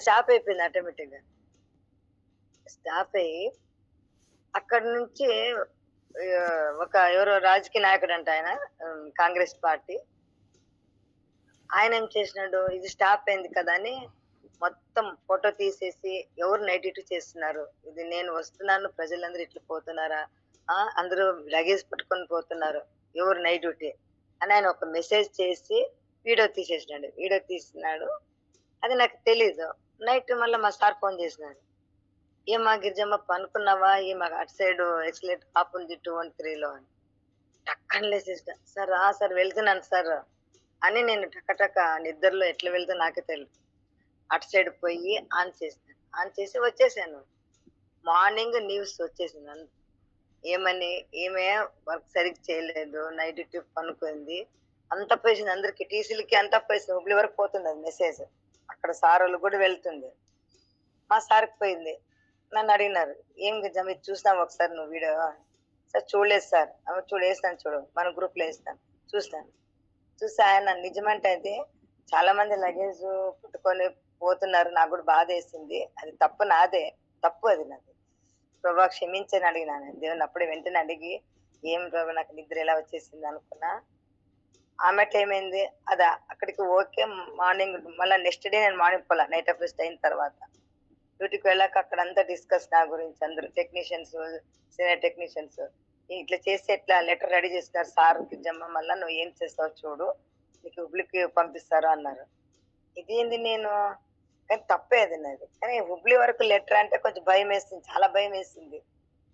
Stop అయిపోయింది ఆటోమేటిక్‌గా. Stop అయ్యి అక్కడి నుంచి ఒక ఎవరో రాజకీయ నాయకుడంట ఆయన. కాంగ్రెస్ పార్టీ. ఆయనేం చేసినాడు, ఇది స్టాప్ అయింది కదా అని మొత్తం ఫోటో తీసేసి ఎవరు నైట్ డ్యూటీ చేస్తున్నారు? ఇది నేను వస్తున్నాను ప్రజలందరూ ఇట్లా పోతున్నారా? అందరూ లగేజ్ పట్టుకొని పోతున్నారు. ఎవరు నైట్ డ్యూటీ? అని ఆయన ఒక మెసేజ్ చేసి వీడియో తీసేసినాడు. వీడియో తీసినాడు. అది నాకు తెలీదు. నైట్ మళ్ళా మా సార్ ఫోన్ చేసినాడు. "ఏమ్మా గిరిజమ్మ పనుకున్నావా? అటు సైడు ఎక్సలేటర్ ఆప్ ఉంది 213లో" అని. టక్కన లేసేసిన. "సార్ సార్ వెళ్తున్నాను సార్" అని నేను టకటక నిద్రలో ఎట్లా వెళ్తానో నాకే తెలీదు. అటు సైడ్ పోయి ఆన్ చేశాను. ఆన్ చేసి వచ్చేసాను. మార్నింగ్ న్యూస్ వచ్చేసింది ఏమని, ఈమె వర్క్ సరిగ్గా చేయలేదు. నైట్ డ్యూటీ పనుకుంది. అంతా పోయేసింది అందరికి. టీసీలకి అంతా పోయేసింది. హుబ్లీ వరకు పోతుంది అది మెసేజ్. అక్కడ సారోళ్ళు కూడా వెళ్తుంది. మా సార్‌కి పోయింది. నన్నడిగినారు. "ఏం గిరిజమ్మ ఇది చూసినావా ఒకసారి నువ్వు వీడియో?" సార్ చూడలేదు సార్. చూడు ఏస్తాను చూడు. మన గ్రూప్‌లో ఏస్తాను. చూసాను. చూసి ఆయన నిజమంటే అది చాలా మంది లగేజు పట్టుకొని పోతున్నారు. నాకు గూడా బాధేసింది. అది తప్పు నాదే. తప్పు అది నాది. ప్రభా క్షమించని అడిగినాను. దేవుడిని అప్పుడే వెంటనే అడిగి, "ఏం ప్రభు నాకు నిద్ర ఎలా వచ్చేసింది" అనుకున్నా. ఆమెట ఏమైంది అక్కడికి ఓకే. మార్నింగ్ మళ్ళా నెక్స్ట్ డే నేను మార్నింగ్ పోలా. నైట్ ఆఫ్ రెస్ట్ అయిన తర్వాత. డ్యూటీకి వెళ్ళాక అక్కడంతా డిస్కస్ నా గురించి అందరూ టెక్నీషియన్స్, సీనియర్ టెక్నీషియన్స్. ఇట్లా చేస్తే ఎట్లా లెటర్ రెడీ చేస్తున్నారు సార్‌కి జమ్మ మళ్ళా నువ్వు ఏం చేస్తావో చూడు. నీకు హుబ్లీకి పంపిస్తారు అన్నారు. ఇదేంది నేను కానీ తప్పే అది నాది. కానీ హుబ్లీ వరకు లెటర్ అంటే కొంచెం భయమేసింది. చాలా భయమేసింది.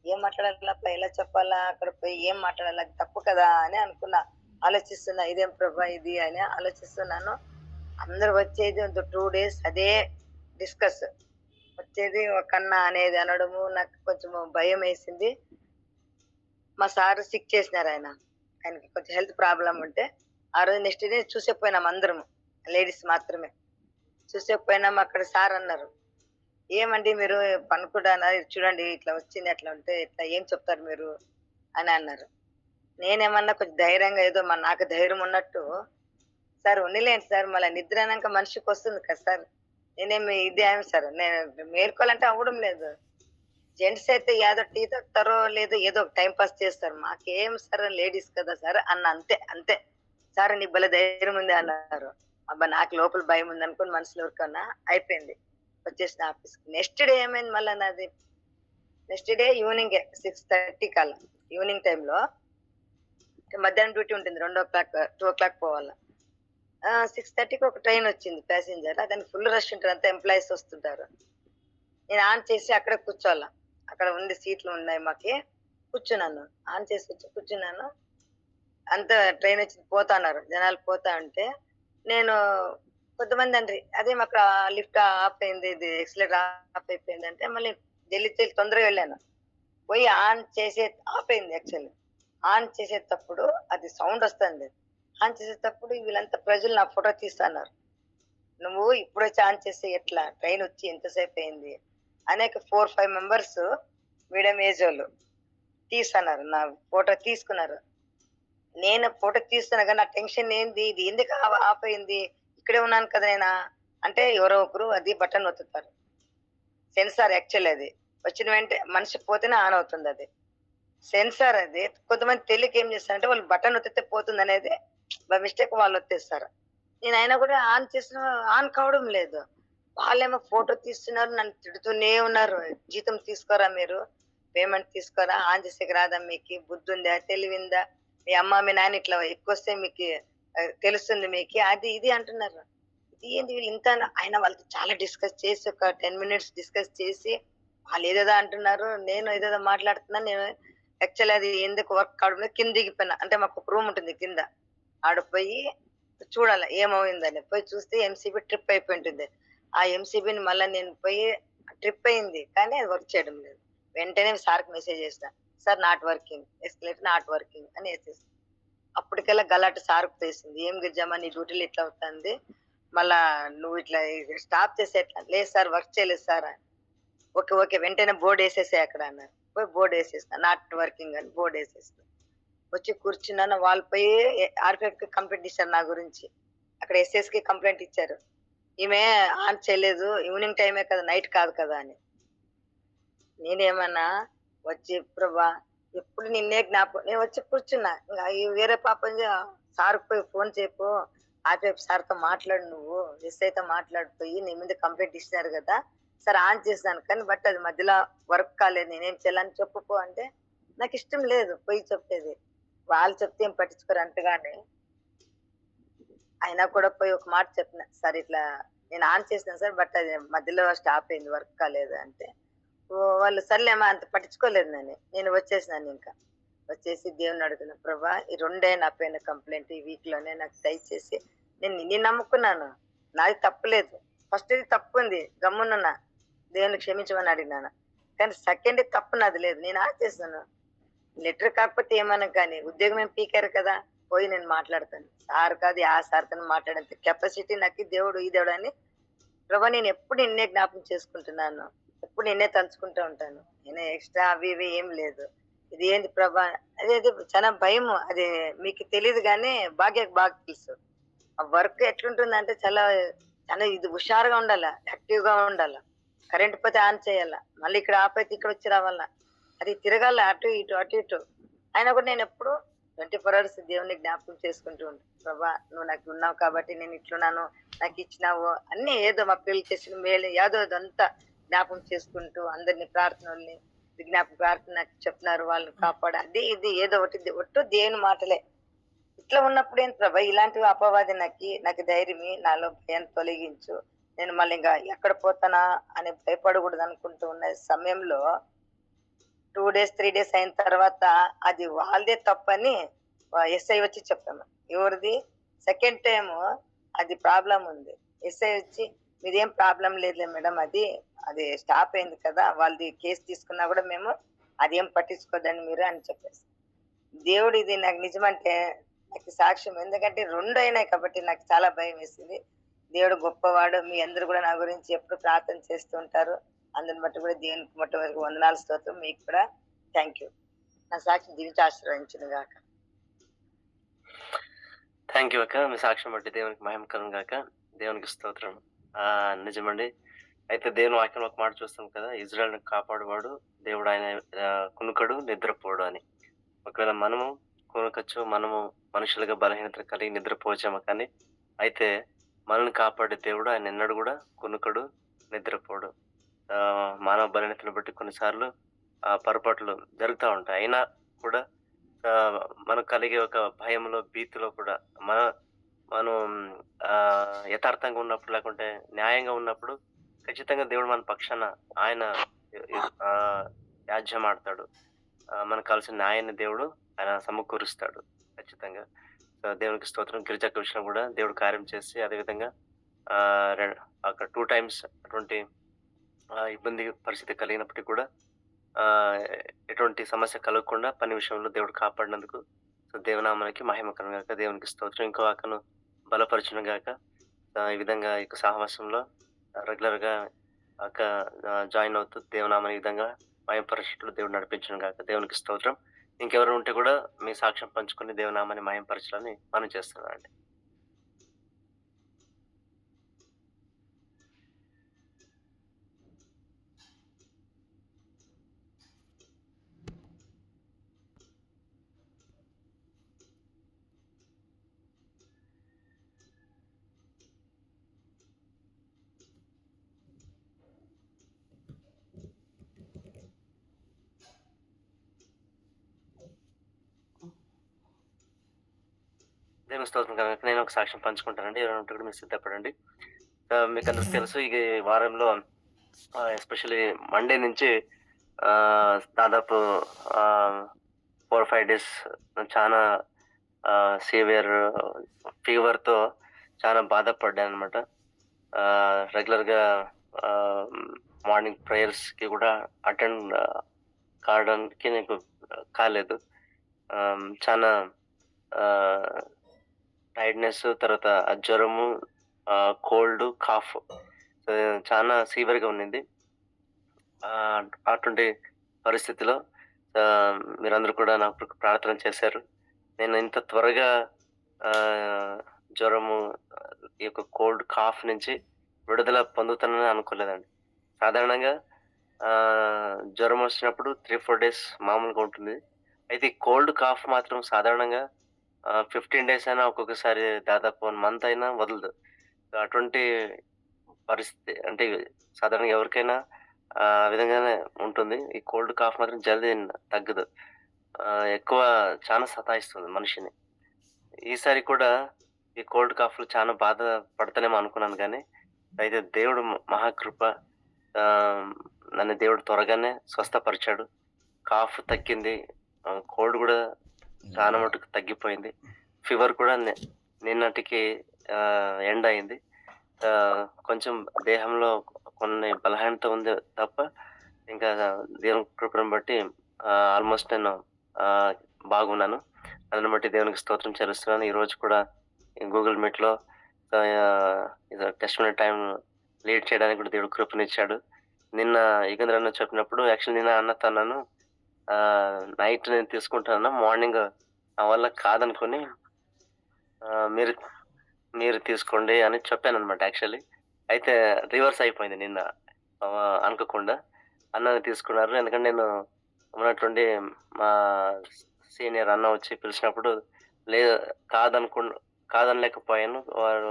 ఏం మాట్లాడాలబ్బా? ఎలా చెప్పాలా? అక్కడ పోయి ఏం మాట్లాడాలా? అది తప్పు కదా! అని అనుకున్నా. ఆలోచిస్తున్నా. ఇదేం ప్రభా ఇది అని ఆలోచిస్తున్నాను. అందరూ వచ్చేది ఒక 2 డేస్ అదే డిస్కస్. వచ్చేది ఒకన్నా అనేది అనడము నాకు కొంచెం భయమేసింది. మా సారు సిక్ చేసినారాయన. ఆయనకి కొంచెం హెల్త్ ప్రాబ్లమ్ ఉంటే, ఆ రోజు నెక్స్ట్ డే చూసేకపోయినాం అందరము. లేడీస్ మాత్రమే. చూసేకపోయినాం అక్కడ సారన్నారు. "ఏమండి మీరు పనుకుంటారా? ఇది చూడండి ఇట్లా వచ్చింది అట్లా ఉంటే ఇట్లా ఏం చెప్తారు మీరు?" అని అన్నారు. నేనేమన్నా కొంచెం ధైర్యంగా ఏదో నాకు ధైర్యం ఉన్నట్టు, "సార్ ఉన్నిలేండి సార్ మళ్ళా నిద్ర అనంక మనిషికొస్తుంది కదా సార్. నేనేమి ఇదేమి సార్ నేను మేలుకోవాలంటే అవ్వడం లేదు. జెంట్స్ అయితే ఏదో టీ తాగుతారో లేదో ఏదో టైమ్ పాస్ చేస్తారు. మాకేం సార్ లేడీస్ కదా సార్" అన్న అంతే. అంతే. "సార్ నీకు భలే ధైర్యం ఉంది" అన్నారు. అబ్బా! నాకు లోపల భయం ఉందనుకోని మనసులో ఊరుకున్నా. అయిపోయింది. వచ్చేసిన ఆఫీస్‌కి. నెక్స్ట్ డే ఏమైంది మళ్ళా నాది, నెక్స్ట్ డే ఈవెనింగే 6:30 కల్లా ఈవెనింగ్ టైమ్‌లో మధ్యాహ్నం డ్యూటీ ఉంటుంది. 2:00 పోవాల. 6:30కి ఒక ట్రైనొచ్చింది ప్యాసింజర్. దానికి ఫుల్ రష్ ఉంటారు. అంతా ఎంప్లాయీస్ వస్తుంటారు. నేను ఆన్ చేసి అక్కడే కూర్చోవాల. అక్కడ ఉంది సీట్లు ఉన్నాయి మాకి. కూర్చున్నాను. ఆన్ చేసి వచ్చి కూర్చున్నాను. అంతా ట్రైనొచ్చింది పోతన్నారు. జనాలు పోతా ఉంటే, నేను కొంతమందండ్రి "అదేమక్కడ లిఫ్ట్ ఆఫ్ అయింది. ఇది ఎక్సిలరేటర్ ఆఫ్ అయిపోయిందంటే" మళ్ళీ జల్ది తొందరగా వెళ్ళాను. పోయి ఆన్ చేసే ఆఫ్ అయింది యాక్చువల్లీ. ఆన్ చేసేటప్పుడు అది సౌండ్ వస్తుంది. ఆన్ చేసేటప్పుడు వీళ్ళంతా ప్రజలు నా ఫోటో తీస్తన్నారు. "నువ్వు ఇప్పుడొచ్చి ఆన్ చేస్తే ఎట్లా? ట్రైనొచ్చి ఎంతసేపు అయింది?" అనేక 4, 5 మెంబర్స్ మీడియం ఏజోళ్ళు తీస్తన్నారు. నా ఫోటో తీసుకున్నారు. నేను ఫోటో తీస్తున్నా గాని, నా టెన్షన్ ఏంది? ఇది ఎందుకు ఆఫ్ అయింది? ఇక్కడే ఉన్నాను కదా నేనా? అంటే ఎవరో ఒకరు అది బటన్ ఒత్తుతారు. సెన్సార్ యాక్చువల్లీ అది. వచ్చిన మనిషి పోతేనే ఆన్ అవుతుందది. సెన్సార్ అది. కొంతమంది తెలియక ఏం చేస్తారంటే, వాళ్ళు బటన్ ఒత్తితే పోతుందనేది బై మిస్టేక్ వాళ్ళు ఒత్తేస్తారు. నేనయినా కూడా ఆన్ చేసినా ఆన్ కావడం లేదు. వాళ్ళేమో ఫోటో తీస్తున్నారు. నన్ను తిడుతూనే ఉన్నారు. "జీతం తీసుకోరా మీరు? పేమెంట్ తీసుకోరా? ఆన్ చేసేకి రాదా మీకి? బుద్ధుందా? తెలివుందా? మీ అమ్మ, మీ నాన్న ఇట్లా ఎక్కువొస్తే మీకి తెలుస్తుంది మీకి" అది ఇది అంటున్నారు. ఇది ఏంది వీళ్ళు ఇంత అయినా వాళ్ళతో చాలా డిస్కస్ చేసి ఒక 10 మినిట్స్ డిస్కస్ చేసి వాళ్ళేదేదో అంటున్నారు. నేను ఏదేదో మాట్లాడుతున్నాను. నేను యాక్చువల్లీ అది ఎందుకు వర్క్ కావడం లేదు కింద దిగిపోయినా. అంటే మాకొక రూమ్ ఉంటుంది కింద. ఆడ పోయి చూడాల ఏమయిందని. పోయి చూస్తే ఎంసీబీ ట్రిప్ అయిపోయుంటుంది. ఆ ఎంసీబీని మళ్ళా నేను పోయి ట్రిప్ అయింది. కానీ అది వర్క్ చేయడం లేదు. వెంటనే సార్‌కి మెసేజ్ చేసినా. "Sir not working. Escalator not working" అని ఏసేసా. అప్పటికల్లా గలాట సార్‌కి తెలిసింది. "ఏం గిరిజమ్మ నీ డ్యూటీలో ఇట్లా అవుతుంది. మళ్ళా నువ్వు ఇట్లా స్టాప్ చేస్తే ఎట్లా?" "లేదు సార్ వర్క్ చేయలేదు సార్" అని. "ఓకే. ఓకే. వెంటనే బోర్డ్ ఏసేసేయి అక్కడ" అన్నారు. పోయి బోర్డ్ ఏసేసిన. నాట్ వర్కింగ్ అని బోర్డ్ ఏసేసిన. వచ్చి కూర్చున్నాను. వాళ్ళు పోయి ఆర్‌పిఎఫ్‌కి కంప్లెయింట్ ఇచ్చారు నా గురించి. అక్కడ ఎస్ఎస్‌కి కంప్లెయింట్ ఇచ్చారు. ఈమె ఆన్ చేయలేదు. ఈవినింగ్ టైమే కదా! నైట్ కాదు కదా! అని. నేనేమన్నా వచ్చి ప్రభా ఎప్పుడు నిన్నే నేను వచ్చి కూర్చున్నా. ఇంగ ఈ వేరే పాప సార్‌కి పోయి ఫోన్ చేయపో. ఆపేపు సార్‌తో మాట్లాడు నువ్వు. ఎస్ఐతో మాట్లాడు పోయి నీ మీద కంప్లెయింట్ ఇచ్చినారు గదా! సరే ఆన్ చేశాను. కానీ అది మధ్యలో వర్క్ కాలేదు. నేనేం చేయాలని చెప్పు పో అంటే, నాకిష్టం లేదు పోయి చెప్పేది. వాళ్ళు చెప్తే ఏం పట్టించుకోరు అంతగాని. అయినా కూడా పోయి ఒక మాట చెప్పిన. సార్ ఇట్లా నేను ఆన్ చేసినాను సార్. అది మధ్యలో స్టాప్ అయింది. వర్క్ కాలేదు అంటే వాళ్ళు సర్లేమ్మా అంత పట్టించుకోలేదు నన్ను. నేను వచ్చేసినానింక. వచ్చేసి దేవుడిని అడుగుతున్నా, ప్రభా ఈ 2 నా పైన కంప్లెయింట్ ఈ వీక్‌లోనే నాకు దయచేసి నేను నిన్ను నమ్ముకున్నాను. నాది తప్పులేదు. ఫస్ట్‌ది తప్పుంది. గమ్మునున్నా. దేవుడిని క్షమించమని అడిగినాను. కానీ సెకండ్‌ది తప్పు నాది లేదు. నేను ఆచేసాను. లెటర్ కాకపోతే ఏమనకు గాని ఉద్యోగం ఏం పీకారు కదా! పోయి నేను మాట్లాడతాను. సార్ కాదు ఆ సార్‌తోని మాట్లాడేంత కెపాసిటీ నాకు దేవుడు ఈ దేవుడు అని ప్రభా నేనెప్పుడు నిన్నే జ్ఞాపకం చేసుకుంటున్నాను. ఎప్పుడు నిన్నే తలుచుకుంటూ ఉంటాను. నేను ఎక్స్‌ట్రా అవి ఇవి ఏం లేదు. ఇది ఏంది ప్రభా అదేదో చాలా భయము. అది మీకు తెలీదు గానీ భాగ్యకి బాగా తెలుసు. ఆ వర్క్ ఎట్లుంటుందంటే చాలా ఇది హుషారుగా ఉండాల. యాక్టివ్‌గా ఉండాల. కరెంట్ పోతే ఆన్ చేయాల. మళ్ళీ ఇక్కడ ఆపైతే ఇక్కడొచ్చి రావాల. అది తిరగాల అటు ఇటు, అటు ఇటు. అయినా కూడా నేనెప్పుడు 24 అవర్స్ దేవుడిని జ్ఞాపకం చేసుకుంటూ ఉంటాను. ప్రభా నువ్వు నాకున్నావు కాబట్టి నేను ఇట్లున్నాను. నాకిచ్చినావు. అన్నీ ఏదో మా పిల్లలు చేసిన మేలు ఏదో అదంతా జ్ఞాపకం చేసుకుంటూ అందరిని ప్రార్థనల్ని విజ్ఞాపన ప్రార్థన నాకు చెప్తున్నారు. వాళ్ళని కాపాడు. అది ఇది ఏదో ఒకటి ఒట్టు దేవుని మాటలే. ఇట్లా ఉన్నప్పుడేంటి ప్రభా ఇలాంటివి అపవాది నాకు ధైర్యమి, నాలో భయాన్ని తొలగించు. నేను మళ్ళీ ఇంకా ఎక్కడ పోతానా అని భయపడకూడదు అనుకుంటూ ఉన్న సమయంలో 2 డేస్, 3 డేస్ అయిన తర్వాత అది వాళ్ళదే తప్పని ఎస్ఐ వచ్చి చెప్పాను. ఎవరిది? సెకండ్ టైము అది ప్రాబ్లమ్ ఉంది. ఎస్ఐ వచ్చి మీదేం ప్రాబ్లమ్ లేదులే మేడం అది స్టాప్ అయింది కదా! వాళ్ళది కేస్ తీసుకున్నా కూడా మేము అదేం పట్టించుకోద్దండి మీరు అని చెప్పేసి. దేవుడు ఇది నాకు నిజమంటే నాకు సాక్ష్యం. ఎందుకంటే 2 అయినాయి కాబట్టి నాకు చాలా భయమేసింది. దేవుడు గొప్పవాడు. మీ అందరూ కూడా నా గురించి ఎప్పుడు ప్రార్థన చేస్తూ ఉంటారు. అందుని బట్టి కూడా దేవునికి మొట్టమొదటి వందనాలు స్తోత్రం. మీకు కూడా థ్యాంక్ యూ. నా సాక్షి దీవించి ఆశీర్వదించును గాక. థ్యాంక్ యూ అక్క. మీ సాక్ష్యం బట్టి దేవునికి మహిమ గాక. దేవునికి స్తోత్రం. నిజమండి. అయితే దేవుని వాక్యం ఒక మాట చూస్తాం కదా! ఇజ్రాయెల్‌ని కాపాడువాడు దేవుడు ఆయన కునుకడు, నిద్రపోడు అని. ఒకవేళ మనము కునకొచ్చు, మనము మనుషులుగా బలహీనత కలిగి నిద్రపోవచ్చేమో కానీ, అయితే మనల్ని కాపాడే దేవుడు ఆయన ఎన్నడూ కూడా కునుకడు, నిద్రపోడు. మానవ బలహీనతను బట్టి కొన్నిసార్లు పొరపాట్లు జరుగుతా ఉంటాయి. అయినా కూడా మనకు కలిగే ఒక భయంలో, భీతిలో కూడా మనం యథార్థంగా ఉన్నప్పుడు, లేకుంటే న్యాయంగా ఉన్నప్పుడు ఖచ్చితంగా దేవుడు మన పక్షాన ఆయన యాజ్యమాడతాడు. మనకు కావాల్సిన న్యాయాన్ని దేవుడు ఆయన సమకూరుస్తాడు ఖచ్చితంగా. దేవునికి స్తోత్రం. గిరిజక్క విషయంలో కూడా దేవుడు కార్యం చేసి అదేవిధంగా అక్కడ 2 టైమ్స్ అటువంటి ఇబ్బంది పరిస్థితి కలిగినప్పటికీ కూడా ఎటువంటి సమస్య కలగకుండా పని విషయంలో దేవుడు కాపాడినందుకు దేవునామానికి మహిమకరం గాక. దేవునికి స్తోత్రం. ఇంకో అక్కను బలపరచును గాక. ఈ విధంగా ఈ సహవాసంలో రెగ్యులర్‌గా అక్క జాయిన్ అవుతూ దేవునామాన్ని ఈ విధంగా మహిమపరచుటకు దేవుడు నడిపించును గాక. దేవునికి స్తోత్రం. ఇంకెవరు ఉంటే కూడా మీ సాక్ష్యం పంచుకొని దేవునామాన్ని మహిమపరచాలని మనం చేస్తున్నానండి. దేవుని స్తోత్రం కనుక నేను ఒక సాక్ష్యం పంచుకుంటానండి. ఎవరైనా ఉంటే కూడా మీరు సిద్ధపడండి. మీకందరికి తెలుసు ఈ వారంలో ఎస్పెషల్లీ మండే నుంచి దాదాపు 4, 5 డేస్ చాలా సివియర్ ఫీవర్‌తో చాలా బాధపడ్డాననమాట. రెగ్యులర్‌గా మార్నింగ్ ప్రేయర్స్‌కి కూడా అటెండ్ కావడానికి నాకు కాలేదు. చాలా టైర్డ్‌నెస్, తర్వాత జ్వరము, కోల్డ్, కాఫ్ చాలా సివియర్‌గా ఉండింది. అటువంటి పరిస్థితిలో మీరందరూ కూడా నా కొరకు ప్రార్థన చేశారు. నేను ఇంత త్వరగా జ్వరము, ఈ యొక్క కోల్డ్, కాఫ్ నుంచి విడుదల పొందుతానని అనుకోలేదండి. సాధారణంగా జ్వరం వచ్చినప్పుడు 3, 4 డేస్ మామూలుగా ఉంటుంది. అయితే ఈ కోల్డ్, కాఫ్ మాత్రం సాధారణంగా 15 డేస్ అయినా ఒక్కొక్కసారి దాదాపు 1 మంత్ అయినా వదలదు. అటువంటి పరిస్థితి అంటే సాధారణంగా ఎవరికైనా ఆ విధంగానే ఉంటుంది. ఈ కోల్డ్, కాఫ్ మాత్రం జల్దీ తగ్గదు. ఎక్కువ చానా సతాయిస్తుంది మనిషిని. ఈసారి కూడా ఈ కోల్డ్, కాఫ్‌లు చానా బాధ పడతానేమో అనుకున్నాను గానీ, అయితే దేవుడు మహాకృప ఆహ్, నన్ను దేవుడు త్వరగానే స్వస్థపరిచాడు. కాఫ్ తగ్గింది. కోల్డ్ గూడా చాలా మటుకు తగ్గిపోయింది. ఫీవర్ కూడా నిన్నటికి ఎండ్ అయింది. కొంచెం దేహంలో కొన్ని బలహీనత ఉంది తప్ప, ఇంకా దేవుని కృపను బట్టి ఆల్‌మోస్ట్ నేను ఆహ్, బాగున్నాను. దాన్ని బట్టి దేవునికి స్తోత్రం చెల్లిస్తున్నాను. ఈరోజు కూడా ఈ గూగుల్ మీట్‌లో ఇది టెస్టిమనీ టైమ్ లీడ్ చేయడానికి కూడా దేవుడు కృపనిచ్చాడు. నిన్న యుగంధర్ అన్న చెప్పినప్పుడు యాక్చువల్లీ నిన్న అన్నతో అన్నాను, నైట్ నేను తీసుకుంటాను. మార్నింగ్ నా వల్ల కాదనుకోని మీరు మీరు తీసుకోండి అని చెప్పాననమాట యాక్చువల్లీ. అయితే రివర్స్ అయిపోయింది నిన్న అనుకోకుండా. అన్నని తీసుకున్నారు. ఎందుకంటే నేను ఉన్నట్టుండి మా సీనియర్ అన్న వచ్చి పిలిచినప్పుడు లే కాదనుకున్ కాదనలేకపోయాను. వారు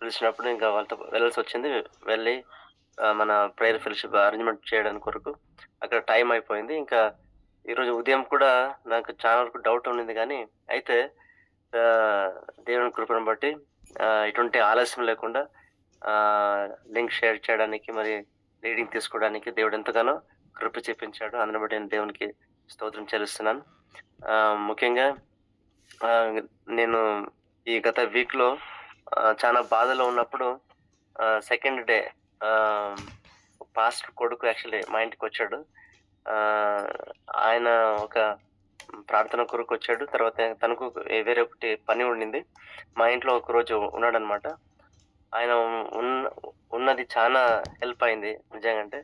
పిలిచినప్పుడు ఇంకా వాళ్ళతో వెళ్ళాల్సొచ్చింది. వెళ్ళి మన ప్రేయర్ ఫెలోషిప్ అరేంజ్‌మెంట్ చేయడానికి కొరకు అక్కడ టైం అయిపోయింది. ఇంకా ఈరోజు ఉదయం కూడా నాకు చాలా వరకు డౌట్ ఉండింది గానీ, అయితే ఆహ్, దేవుని కృపను బట్టి ఎటువంటి ఆలస్యం లేకుండా లింక్ షేర్ చేయడానికి మరి రీడింగ్ తీసుకోవడానికి దేవుడు ఎంతగానో కృప చూపించాడు. అందుని బట్టి నేను దేవునికి స్తోత్రం చెల్లిస్తున్నాను. ముఖ్యంగా ఆహ్, నేను ఈ గత వీక్‌లో చానా బాధలో ఉన్నప్పుడు సెకండ్ డే ఆహ్, పాస్టర్ కొడుకు యాక్చువల్లీ మా ఇంటికొచ్చాడు. ఆహ్, ఆయన ఒక ప్రార్థన కొరకొచ్చాడు. తర్వాత తనకు వేరే ఒకటి పని ఉండింది. మా ఇంట్లో ఒకరోజు ఉన్నాడనమాట. ఆయన ఉన్న ఉన్నది చానా హెల్ప్ అయింది నిజంగంటే.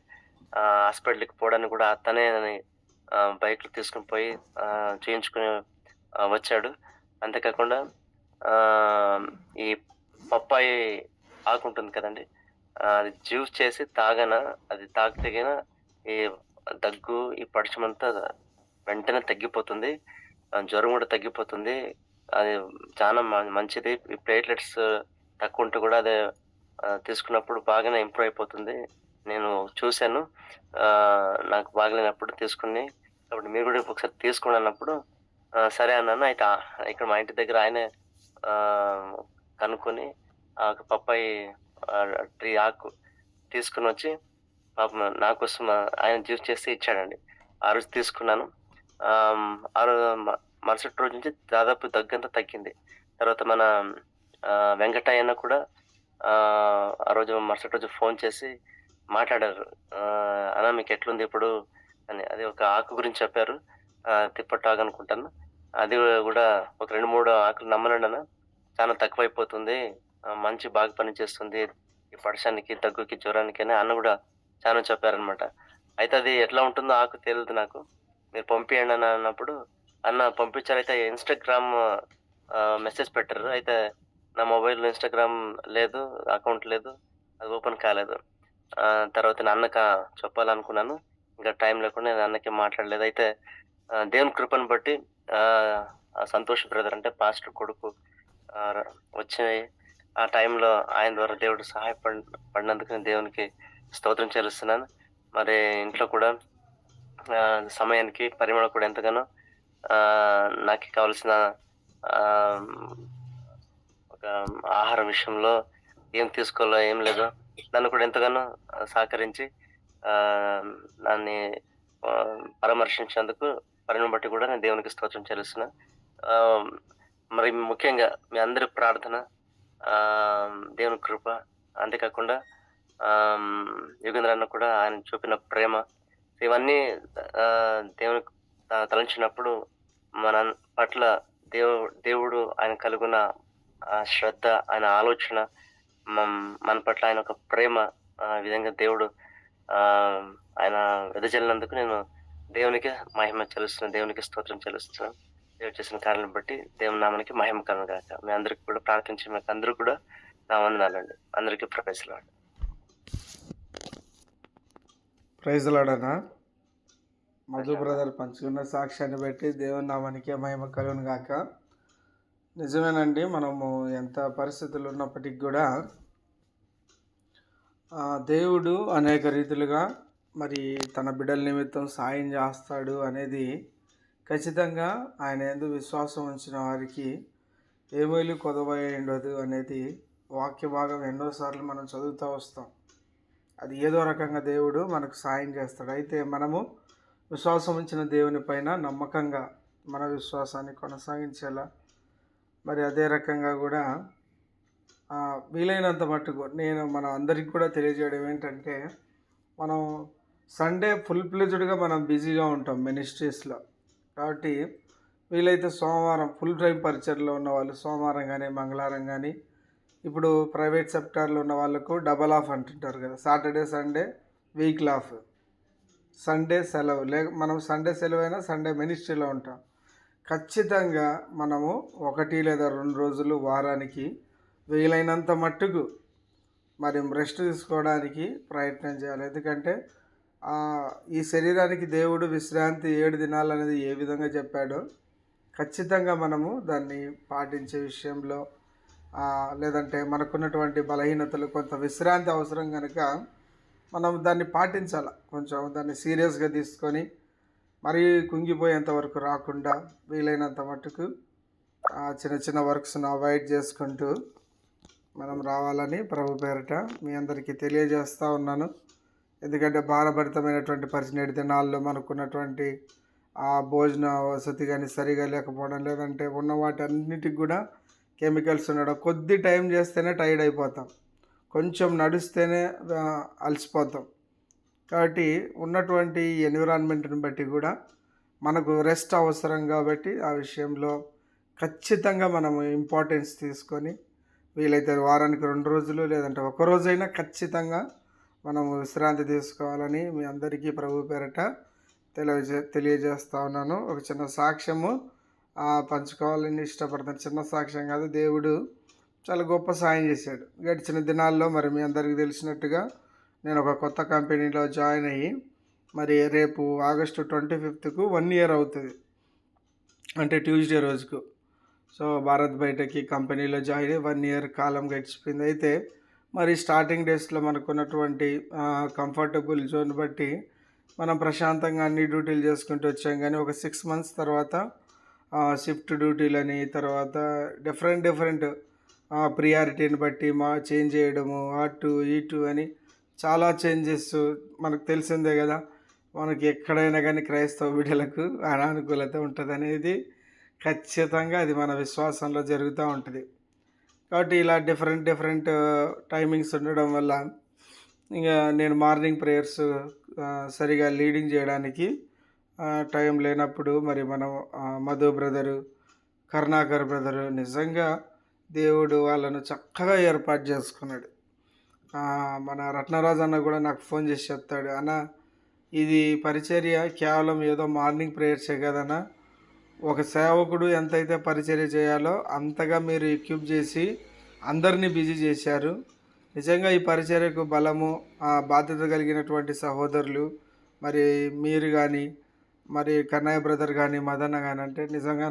హాస్పిటల్‌కి పోవడానికి కూడా తనే బైక్‌లో తీసుకొని పోయి చేయించుకొని వచ్చాడు. అంతే కాకుండా ఆహ్, ఈ పప్పాయి ఆకుంటుంది కదండీ! అది జ్యూస్ చేసి అది తాగితే గిన ఈ దగ్గు, ఈ పడిశమంతా వెంటనే తగ్గిపోతుంది. జ్వరం గూడా తగ్గిపోతుంది. అది చాలా మంచిది. ఈ ప్లేట్‌లెట్స్ తక్కువుంటే గూడా అదే తీసుకున్నప్పుడు బాగానే ఇంప్రూవ్ అయిపోతుంది. నేను చూసాను. నాకు బాగాలేనప్పుడు తీసుకొని, కాబట్టి మీరు గూడా ఒకసారి తీసుకోండి అన్నప్పుడు సరే అన్నాను. అయితే ఇక్కడ మా ఇంటి దగ్గర ఆయనే ఆహ్, కనుక్కొని ఒక పప్పాయి ట్రీ ఆకు తీసుకొనొచ్చి పాపం నా కోసం ఆయన జ్యూస్ చేసి ఇచ్చాడండి. ఆ రోజు తీసుకున్నాను. ఆ రో మ మరుసటి రోజు నుంచి దాదాపు దగ్గంతా తగ్గింది. తర్వాత మన వెంకటయ్య అన్న కూడా ఆ రోజు మరుసటి రోజు ఫోను చేసి మాట్లాడారు. "అన్న మీకెట్లుంది ఇప్పుడు" అని. అది ఒక ఆకు గురించి చెప్పారు. తిప్పటాకు అనుకుంటాను. అది గూడా ఒక 2, 3 ఆకులు నమ్మనండన్నా చాలా తక్కువైపోతుంది. మంచి బాగా పనిచేస్తుంది. ఈ పడశానికి, దగ్గుకి, జ్వరానికి అని అన్న గూడా చానా చెప్పారనమాట. అయితే అది ఎట్లా ఉంటుందో ఆకు తెలీదు నాకు. మీరు పంపియండి అన్న అన్నప్పుడు అన్న పంపించారు. అయితే ఇన్‌స్టాగ్రామ్ మెసేజ్ పెట్టారు. అయితే నా మొబైల్‌లో ఇన్‌స్టాగ్రామ్ లేదు, అకౌంట్ లేదు. అది ఓపెన్ కాలేదు. తర్వాత నేను అన్నకి చెప్పాలనుకున్నాను. ఇంకా టైం లేకుండా నేను అన్నకి మాట్లాడలేదు. అయితే దేవుని కృపను బట్టి సంతోష్ బ్రదర్ అంటే పాస్టర్ కొడుకు ఆహ్, వచ్చి ఆ టైంలో ఆయన ద్వారా దేవుడు పడినందుకు నేను దేవునికి స్తోత్రం చెల్లిస్తున్నాను. మరి ఇంట్లో కూడా సమయానికి పరిమళ కూడా ఎంతగానో నాకి కావాల్సిన ఆహ్, ఒక ఆహార విషయంలో ఏం తీసుకోవాలో ఏం లేదో నన్ను కూడా ఎంతగానో సహకరించి ఆహ్, నన్ని పరామర్శించినందుకు పరిని బట్టి కూడా నేను దేవునికి స్తోత్రం చెల్లిస్తున్నా. ఆహ్, మరి ముఖ్యంగా మీ అందరి ప్రార్థన, దేవుని కృప, అంతేకాకుండా యుగేంద్ర అన్న కూడా ఆయన చూపిన ప్రేమ ఇవన్నీ దేవునికి తలంచినప్పుడు మన పట్ల దేవుడు ఆయన కలిగున్న శ్రద్ధ, ఆయన ఆలోచన, మన పట్ల ఆయన ఒక ప్రేమ ఈ విధంగా దేవుడు ఆయన వెదజల్లినందుకు నేను దేవునికి మహిమ చెల్లిస్తున్నాను. దేవునికి స్తోత్రం చెల్లిస్తున్నాను. దేవుడు చేసిన కార్యాలను బట్టి దేవుని నామానికి మహిమ కలుగును గాక. మీ అందరికి కూడా ప్రార్థించే మీకందరూ కూడా నా వందనాలండి. అందరికీ ప్రైజ్ లార్డ్. ప్రైజ్ లాడనా మధు ప్రజలారా. బ్రదర్ పంచుకున్న సాక్ష్యాన్ని బట్టి దేవుని నామానికే మహిమ కలుగును గాక. నిజమేనండి, మనము ఎంత పరిస్థితులు ఉన్నప్పటికీ కూడా దేవుడు అనేక రీతిలుగా మరి తన బిడ్డల నిమిత్తం సాయం చేస్తాడు అనేది ఖచ్చితంగా ఆయన యందు విశ్వాసం ఉంచిన వారికి ఏమేలు కొదవై ఉండదు అనేది వాక్య భాగం ఎన్నోసార్లు మనం చదువుతూ వస్తాం. అది ఏదో రకంగా దేవుడు మనకు సాయం చేస్తాడు. అయితే మనము విశ్వాసం ఉంచిన దేవుని పైన నమ్మకంగా మన విశ్వాసాన్ని కొనసాగించేలా, మరి అదే రకంగా కూడా వీలైనంత మట్టుకు నేను మన అందరికీ కూడా తెలియజేయడం ఏంటంటే, మనం సండే ఫుల్ ప్లెజ్డ్గా మనం బిజీగా ఉంటాం మినిస్ట్రీస్లో. కాబట్టి వీలైతే సోమవారం ఫుల్ టైం పరిచర్లో ఉన్న వాళ్ళు సోమవారం కానీ మంగళవారం కానీ, ఇప్పుడు ప్రైవేట్ సెక్టార్లో ఉన్న వాళ్ళకు డబల్ ఆఫ్ అంటుంటారు కదా, Saturday Sunday weekly off, Sunday సెలవు. మనం సండే సెలవు అయినా సండే మినిస్ట్రీలో ఉంటాం. ఖచ్చితంగా మనము 1 లేదా 2 రోజులు వారానికి వీలైనంత మట్టుకు మరి రెస్ట్ తీసుకోవడానికి ప్రయత్నం చేయాలి. ఎందుకంటే ఈ శరీరానికి దేవుడు విశ్రాంతి 7 దినాలు అనేది ఏ విధంగా చెప్పాడో ఖచ్చితంగా మనము దాన్ని పాటించే విషయంలో, లేదంటే మనకున్నటువంటి బలహీనతలు కొంత విశ్రాంతి అవసరం కనుక మనం దాన్ని పాటించాలి. కొంచెం దాన్ని సీరియస్గా తీసుకొని మరీ కుంగిపోయేంత వరకు రాకుండా వీలైనంత మట్టుకు చిన్న చిన్న వర్క్స్ను అవాయిడ్ చేసుకుంటూ మనం రావాలని ప్రభు పేరిట మీ అందరికీ తెలియజేస్తూ ఉన్నాను. ఎందుకంటే భారభరితమైనటువంటి పరిచయ దినాల్లో మనకున్నటువంటి భోజన వసతి కానీ సరిగా లేకపోవడం, లేదంటే ఉన్న వాటి అన్నిటికి కూడా కెమికల్స్ ఉండడం, కొద్ది టైం చేస్తేనే టైర్డ్ అయిపోతాం, కొంచెం నడిస్తేనే అలసిపోతాం. కాబట్టి ఉన్నటువంటి ఎన్విరాన్మెంట్ని బట్టి కూడా మనకు రెస్ట్ అవసరం. కాబట్టి ఆ విషయంలో ఖచ్చితంగా మనము ఇంపార్టెన్స్ తీసుకొని వీలైతే వారానికి 2 రోజులు లేదంటే 1 రోజైనా ఖచ్చితంగా మనము విశ్రాంతి తీసుకోవాలని మీ అందరికీ ప్రభు పేరట తెలియజేస్తా ఉన్నాను. ఒక చిన్న సాక్ష్యము పంచుకోవాలని ఇష్టపడతాను. చిన్న సాక్ష్యం కాదు, దేవుడు చాలా గొప్ప సాయం చేశాడు గడిచిన దినాల్లో. మరి మీ అందరికీ తెలిసినట్టుగా నేను ఒక కొత్త కంపెనీలో జాయిన్ అయ్యి మరి రేపు ఆగస్టు 25కు 1 year అవుతుంది, అంటే ట్యూస్డే రోజుకు. సో భారత్ బయటకి కంపెనీలో జాయిన్ అయ్యి 1 year కాలం గడిచిపోయింది. అయితే మరి స్టార్టింగ్ డేస్లో మనకున్నటువంటి కంఫర్టబుల్ జోన్ బట్టి మనం ప్రశాంతంగా అన్ని డ్యూటీలు చేసుకుంటూ వచ్చాం. కానీ ఒక 6 months తర్వాత షిఫ్ట్ డ్యూటీలని, తర్వాత డిఫరెంట్ ప్రియారిటీని బట్టి చేంజ్ చేయడము, అటు ఇటు అని చాలా చేంజెస్ మనకు తెలిసిందే కదా. మనకి ఎక్కడైనా కానీ క్రైస్తవ బిడ్డలకు అనానుకూలత ఉంటుంది అనేది ఖచ్చితంగా అది మన విశ్వాసంలో జరుగుతూ ఉంటుంది. కాబట్టి ఇలా డిఫరెంట్ టైమింగ్స్ ఉండడం వల్ల ఇంకా నేను మార్నింగ్ ప్రేయర్స్ సరిగా లీడింగ్ చేయడానికి టైం లేనప్పుడు మరి మనం మధు బ్రదరు, కరుణాకర్ బ్రదరు, నిజంగా దేవుడు వాళ్ళను చక్కగా ఏర్పాటు చేసుకున్నాడు. మన రత్నరాజు అన్న కూడా నాకు ఫోన్ చేసి చెప్తాడు, అన్న ఇది పరిచర్య కేవలం ఏదో మార్నింగ్ ప్రేయర్సే కదన్నా, ఒక సేవకుడు ఎంతైతే పరిచర్య చేయాలో అంతగా మీరు ఎక్విప్ చేసి అందరినీ బిజీ చేశారు. నిజంగా ఈ పరిచర్యకు బలము బాధ్యత కలిగినటువంటి సహోదరులు మరి మీరు కానీ, మరి కన్నయ్య బ్రదర్ కానీ, మదన్న కానీ, అంటే నిజంగా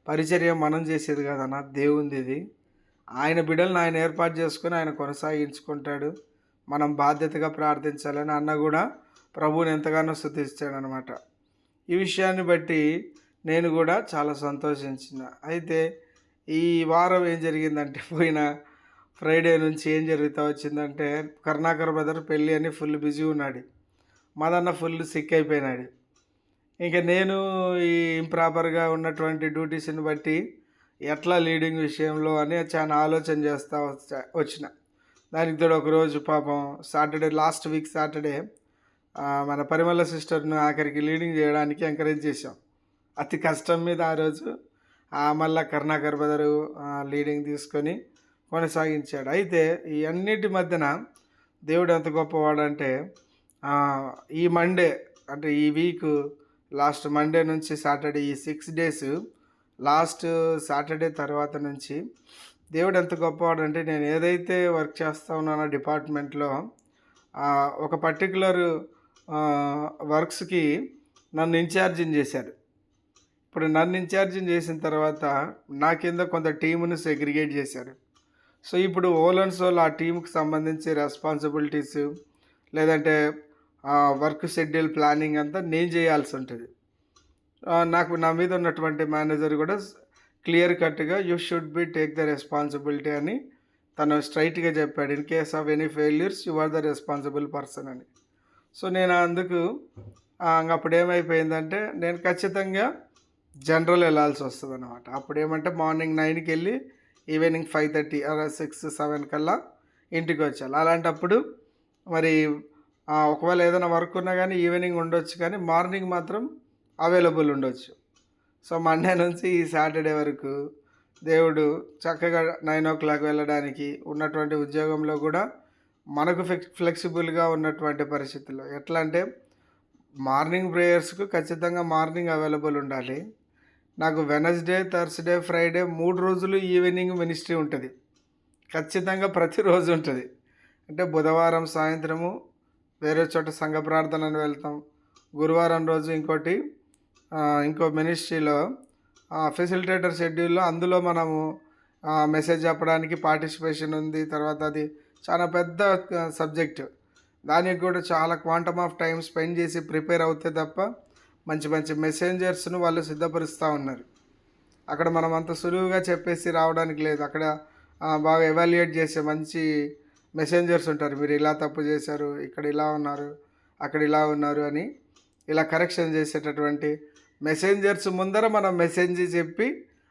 పరిచర్య మనం చేసేది కదన్నా, దేవుంది ఇది. ఆయన బిడ్డలను ఆయన ఏర్పాటు చేసుకొని ఆయన కొనసాగించుకుంటాడు. మనం బాధ్యతగా ప్రార్థించాలని అన్న కూడా ప్రభువుని ఎంతగానో స్తుతిస్తాడు అనమాట. ఈ విషయాన్ని బట్టి నేను కూడా చాలా సంతోషించిన. అయితే ఈ వారం ఏం జరిగిందంటే, పోయిన ఫ్రైడే నుంచి ఏం జరుగుతూ వచ్చిందంటే, కరుణాకర్ బ్రదర్ పెళ్ళి అని ఫుల్ బిజీ ఉన్నాడు, మదన్న ఫుల్ సిక్ అయిపోయినాడు. ఇంకా నేను ఈ ఇంప్రాపర్గా ఉన్నటువంటి డ్యూటీస్ని బట్టి ఎట్లా లీడింగ్ విషయంలో అని చాలా ఆలోచన చేస్తూ వచ్చిన. దానికి తోడు ఒకరోజు పాపం సాటర్డే, లాస్ట్ వీక్ సాటర్డే మన పరిమళ సిస్టర్ను ఆఖరికి లీడింగ్ చేయడానికి ఎంకరేజ్ చేసాం. అతి కష్టం మీద ఆ రోజు మళ్ళా కరుణాకర్ బ్రదరు లీడింగ్ తీసుకొని కొనసాగించాడు. అయితే ఈ అన్నిటి మధ్యన దేవుడు ఎంత గొప్పవాడంటే, ఈ మండే అంటే ఈ వీక్ లాస్ట్ మండే నుంచి సాటర్డే, ఈ 6 days లాస్ట్ సాటర్డే తర్వాత నుంచి దేవుడు ఎంత గొప్పవాడంటే, నేను ఏదైతే వర్క్ చేస్తూ ఉన్నానో డిపార్ట్మెంట్లో ఒక పర్టికులర్ వర్క్స్‌కి నన్ను ఇన్ఛార్జిని చేశారు. ఇప్పుడు నన్ను ఇన్ఛార్జిని చేసిన తర్వాత నా కింద కొంత టీముని సెగ్రిగేట్ చేశారు. సో, ఇప్పుడు ఓల్ అండ్ సోల్ ఆ టీమ్‌కి సంబంధించి రెస్పాన్సిబిలిటీస్ లేదంటే వర్క్ షెడ్యూల్ ప్లానింగ్ అంతా నేను చేయాల్సుంటది. నాకు నా మీద ఉన్నటువంటి మేనేజర్ కూడా క్లియర్ కట్‌గా you should be take the responsibility అని తను స్ట్రెయిట్‌గా చెప్పాడు. In case of any failures you are the responsible person అని. సో, నేను అందుకు అప్పుడు ఏమైపోయిందంటే నేను ఖచ్చితంగా జనరల్ వెళ్ళాల్సి వస్తుందన్నమాట. అప్పుడేమంటే మార్నింగ్ 9కి వెళ్ళి ఈవినింగ్ 5:30 అలా 6, 7 కల్లా ఇంటికి వచ్చేయాలి. అలాంటప్పుడు మరి ఒకవేళ ఏదైనా వర్క్ ఉన్నా కానీ ఈవినింగ్ ఉండొచ్చు, కానీ మార్నింగ్ మాత్రం అవైలబుల్ ఉండొచ్చు. సో, మండే నుంచి ఈ సాటర్డే వరకు దేవుడు చక్కగా 9 వెళ్ళడానికి ఉన్నటువంటి ఉద్యోగంలో కూడా మనకు ఫ్లెక్సిబుల్గా ఉన్నటువంటి పరిస్థితుల్లో ఎట్లా అంటే మార్నింగ్ ప్రేయర్స్కు ఖచ్చితంగా మార్నింగ్ అవైలబుల్ ఉండాలి. నాకు వెనస్డే, థర్స్డే, ఫ్రైడే 3 రోజులు ఈవినింగ్ మినిస్ట్రీ ఉంటుంది. ఖచ్చితంగా ప్రతిరోజు ఉంటుంది. అంటే బుధవారం సాయంత్రము వేరే చోట సంఘ ప్రార్థనను వెళ్తాం. గురువారం రోజు ఇంకో మినిస్ట్రీలో ఫెసిలిటేటర్ షెడ్యూల్లో అందులో మనము మెసేజ్ చెప్పడానికి పార్టిసిపేషన్ ఉంది. తర్వాత అది చాలా పెద్ద సబ్జెక్టు. దానికి కూడా చాలా క్వాంటమ్ ఆఫ్ టైం స్పెండ్ చేసి ప్రిపేర్ అవుతే తప్ప మంచి మంచి మెసెంజర్స్ను వాళ్ళు సిద్ధపరుస్తూ ఉన్నారు. అక్కడ మనం అంత సులువుగా చెప్పేసి రావడానికి లేదు. అక్కడ బాగా ఎవాల్యుయేట్ చేసే మంచి మెసెంజర్స్ ఉంటారు. మీరు ఇలా తప్పు చేశారు, ఇక్కడ ఇలా ఉన్నారు, అక్కడ ఇలా ఉన్నారు అని ఇలా కరెక్షన్ చేసేటటువంటి మెసెంజర్స్ ముందర మనం మెసేజ్ చెప్పి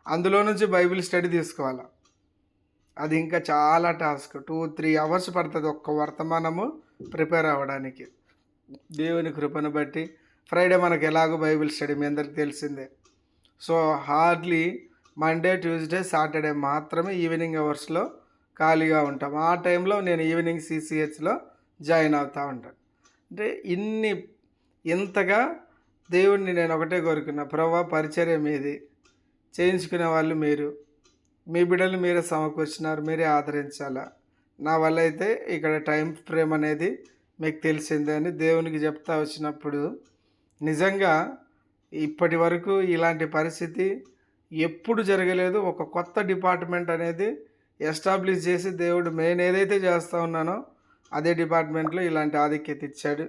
అందులో నుంచి బైబిల్ స్టడీ తీసుకోవాలి. అది ఇంకా చాలా టాస్క్. 2-3 అవర్స్ పడుతుంది ఒక్క వర్తమానము ప్రిపేర్ అవ్వడానికి. దేవుని కృపను బట్టి ఫ్రైడే మనకు ఎలాగో బైబిల్ స్టడీ మీ అందరికీ తెలిసిందే. So, hardly Monday, Tuesday, Saturday మాత్రమే ఈవినింగ్ అవర్స్లో ఖాళీగా ఉంటాం. ఆ టైంలో నేను ఈవినింగ్ CCHలో జాయిన్ అవుతూ ఉంటాను. అంటే ఇంతగా దేవుణ్ణి నేను ఒకటే కోరుకున్నా, ప్రభువా పరిచర్య మీది, చేయించుకునే వాళ్ళు మీరు, మీ బిడ్డలు మీరే సమకూర్చినారు, మీరే ఆదరించాలా. నా వల్ల అయితే ఇక్కడ టైం ఫ్రేమ్ అనేది మీకు తెలిసిందే అని దేవునికి చెప్తా వచ్చినప్పుడు నిజంగా ఇప్పటి వరకు ఇలాంటి పరిస్థితి ఎప్పుడు జరగలేదు. ఒక కొత్త డిపార్ట్మెంట్ అనేది ఎస్టాబ్లిష్ చేసి దేవుడు నేను ఏదైతే చేస్తూ ఉన్నానో అదే డిపార్ట్మెంట్లో ఇలాంటి ఆధిక్యత ఇచ్చాడు.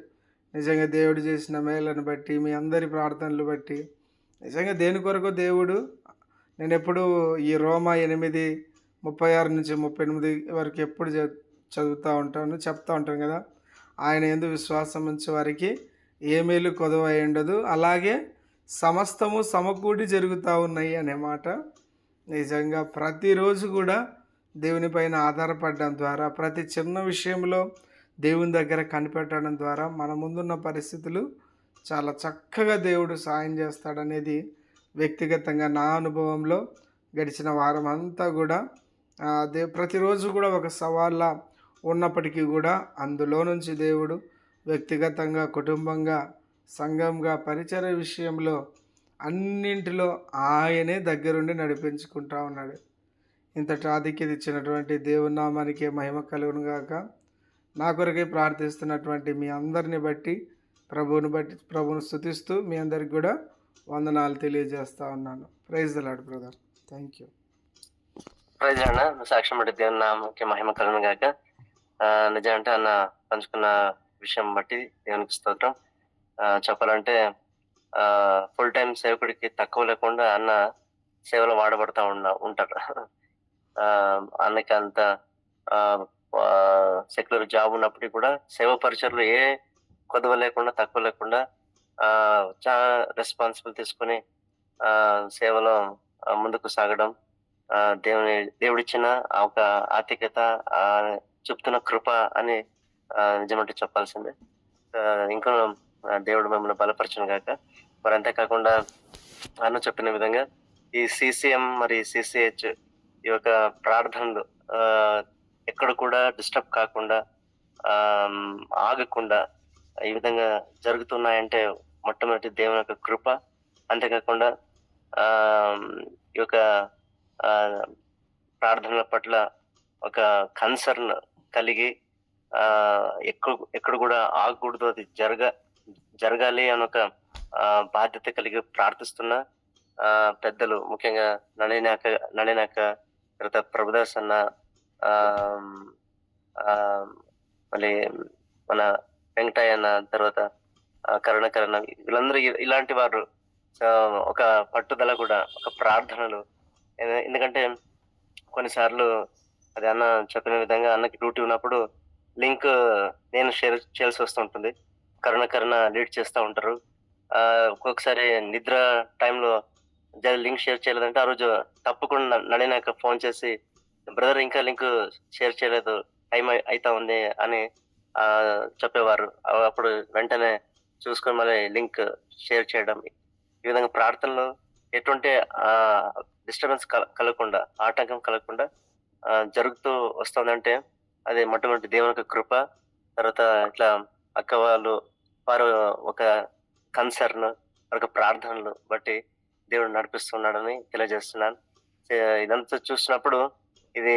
నిజంగా దేవుడు చేసిన మేలను బట్టి, మీ అందరి ప్రార్థనలు బట్టి నిజంగా దేని కొరకు దేవుడు, నేను ఎప్పుడు ఈ రోమా 8:36-38 వరకు ఎప్పుడు చదువుతూ ఉంటాను, చెప్తూ ఉంటాను కదా, ఆయన యందు విశ్వాసం ఉంచే వారికి ఏ మేలు కొదవై ఉండదు, అలాగే సమస్తము సమకూడి జరుగుతూ ఉన్నాయి అనే మాట. నిజంగా ప్రతిరోజు కూడా దేవుని పైన ఆధారపడడం ద్వారా, ప్రతి చిన్న విషయంలో దేవుని దగ్గర కనిపెట్టడం ద్వారా మన ముందున్న పరిస్థితులు చాలా చక్కగా దేవుడు సాయం చేస్తాడనేది వ్యక్తిగతంగా నా అనుభవంలో గడిచిన వారం అంతా కూడా ప్రతిరోజు కూడా ఒక సవాళ్ళ ఉన్నప్పటికీ కూడా అందులో నుంచి దేవుడు వ్యక్తిగతంగా, కుటుంబంగా, సంఘంగా, పరిచర్య విషయంలో అన్నింటిలో ఆయనే దగ్గరుండి నడిపించుకుంటా ఉన్నాడు. ఇంతటి ఆధిక్యత ఇచ్చినటువంటి దేవుని నామానికి మహిమ కలుగును గాక. నా కొరకే ప్రార్థిస్తున్నటువంటి మీ అందరిని బట్టి ప్రభువును స్తుతిస్తూ మీ అందరికి కూడా వందనాలు తెలియజేస్తా ఉన్నాను. Praise the lord brother. Thank you. Praise అన్న, సాక్ష్యం బట్టి దేవుని నామకి మహిమ కలుగును గాక. నిజమంటే అన్న పంచుకున్న విషయం బట్టి దేవునికి స్తోత్రం. చెప్పాలంటే ఫుల్ టైం సేవకుడికి తక్కువ లేకుండా అన్న సేవలో వాడబడతా ఉంటారు. అన్నకి అంత సెక్యులర్ జాబ్ ఉన్నప్పటికీ కూడా సేవ పరిచయలు ఏ కొదవ లేకుండా, తక్కువ లేకుండా చాలా రెస్పాన్సిబుల్ తీసుకుని సేవలో ముందుకు సాగడం దేవుడిచ్చిన ఒక ఆర్థికత, చెప్తున్న కృప అని నిజమంటే చెప్పాల్సిందే. ఇంకా దేవుడు మిమ్మల్ని బలపరచును గాక. మరి అంతేకాకుండా అన్న చెప్పిన విధంగా ఈ CCM మరి CCH ఈ యొక్క ప్రార్థనలు ఎక్కడ కూడా డిస్టర్బ్ కాకుండా, ఆగకుండా ఈ విధంగా జరుగుతున్నాయంటే మొట్టమొదటి దేవుని యొక్క కృప. అంతేకాకుండా ఈ యొక్క ప్రార్థనల పట్ల ఒక కన్సర్న్ కలిగి ఎక్కడ కూడా ఆగకూడదు, అది జరగాలి అని ఒక బాధ్యత కలిగి ప్రార్థిస్తున్న పెద్దలు, ముఖ్యంగా నళినాక తర్వాత ప్రభుదాస్ అన్న, మళ్ళీ మన వెంకటయ్య అన్న, తర్వాత కరుణాకర్ అన్న, వీళ్ళందరూ ఇలాంటి వారు ఒక పట్టుదల కూడా, ఒక ప్రార్థనలు. ఎందుకంటే కొన్నిసార్లు అది అన్న చెప్పిన విధంగా అన్నకి డ్యూటీ ఉన్నప్పుడు లింక్ నేను షేర్ చేయాల్సి వస్తుంటుంది, కరుణ లీడ్ చేస్తూ ఉంటారు. ఒక్కొక్కసారి నిద్ర టైంలో లింక్ షేర్ చేయలేదంటే ఆ రోజు తప్పకుండా నడినాక ఫోన్ చేసి, బ్రదర్ ఇంకా లింక్ షేర్ చేయలేదు, టైం అవుతా ఉంది అని చెప్పేవారు. అప్పుడు వెంటనే చూసుకొని మళ్ళీ లింక్ షేర్ చేయడం. ఈ విధంగా ప్రార్థనలో ఎటువంటి డిస్టర్బెన్స్ కలగకుండా, ఆటంకం కలగకుండా జరుగుతూ వస్తుందంటే అది మొట్టమొదటి దేవుని కృప. తర్వాత ఇట్లా అక్క వారు ఒక కన్సర్న్, ఒక ప్రార్థనలు బట్టి దేవుడు నడిపిస్తున్నాడని తెలియజేస్తున్నాను. ఇదంతా చూసినప్పుడు ఇది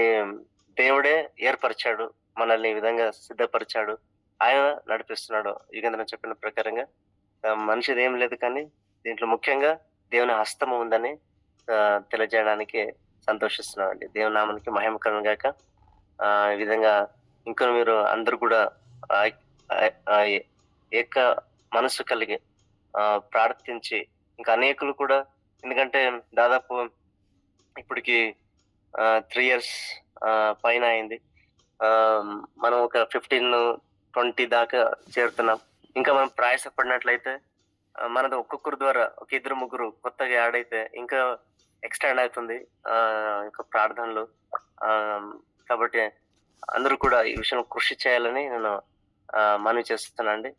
దేవుడే ఏర్పరిచాడు, మనల్ని ఈ విధంగా సిద్ధపరిచాడు, ఆయన నడిపిస్తున్నాడు. యుగంధన చెప్పిన ప్రకారంగా మనిషిది ఏం లేదు, కానీ దీంట్లో ముఖ్యంగా దేవుని హస్తము ఉందని తెలియజేయడానికి సంతోషిస్తున్నాం అండి. దేవుని నామానికి మహిమకరం గాక. ఈ విధంగా ఇంకా మీరు అందరూ కూడా ఏక మనసు కలిగి ప్రార్థించి, ఇంకా అనేకులు కూడా, ఎందుకంటే దాదాపు ఇప్పటికి 3 years పైన అయింది. మనం ఒక 15-20 దాకా చేరుతున్నాం. ఇంకా మనం ప్రయాసపడినట్లయితే మనది ఒక్కొక్కరి ద్వారా ఒక 2-3 కొత్తగా యాడ్ అయితే ఇంకా ఎక్స్టెండ్ అవుతుంది ఇంకా ప్రార్థనలు. కాబట్టి అందరూ కూడా ఈ విషయం కృషి చేయాలని నేను మనవి చేస్తున్నానండి.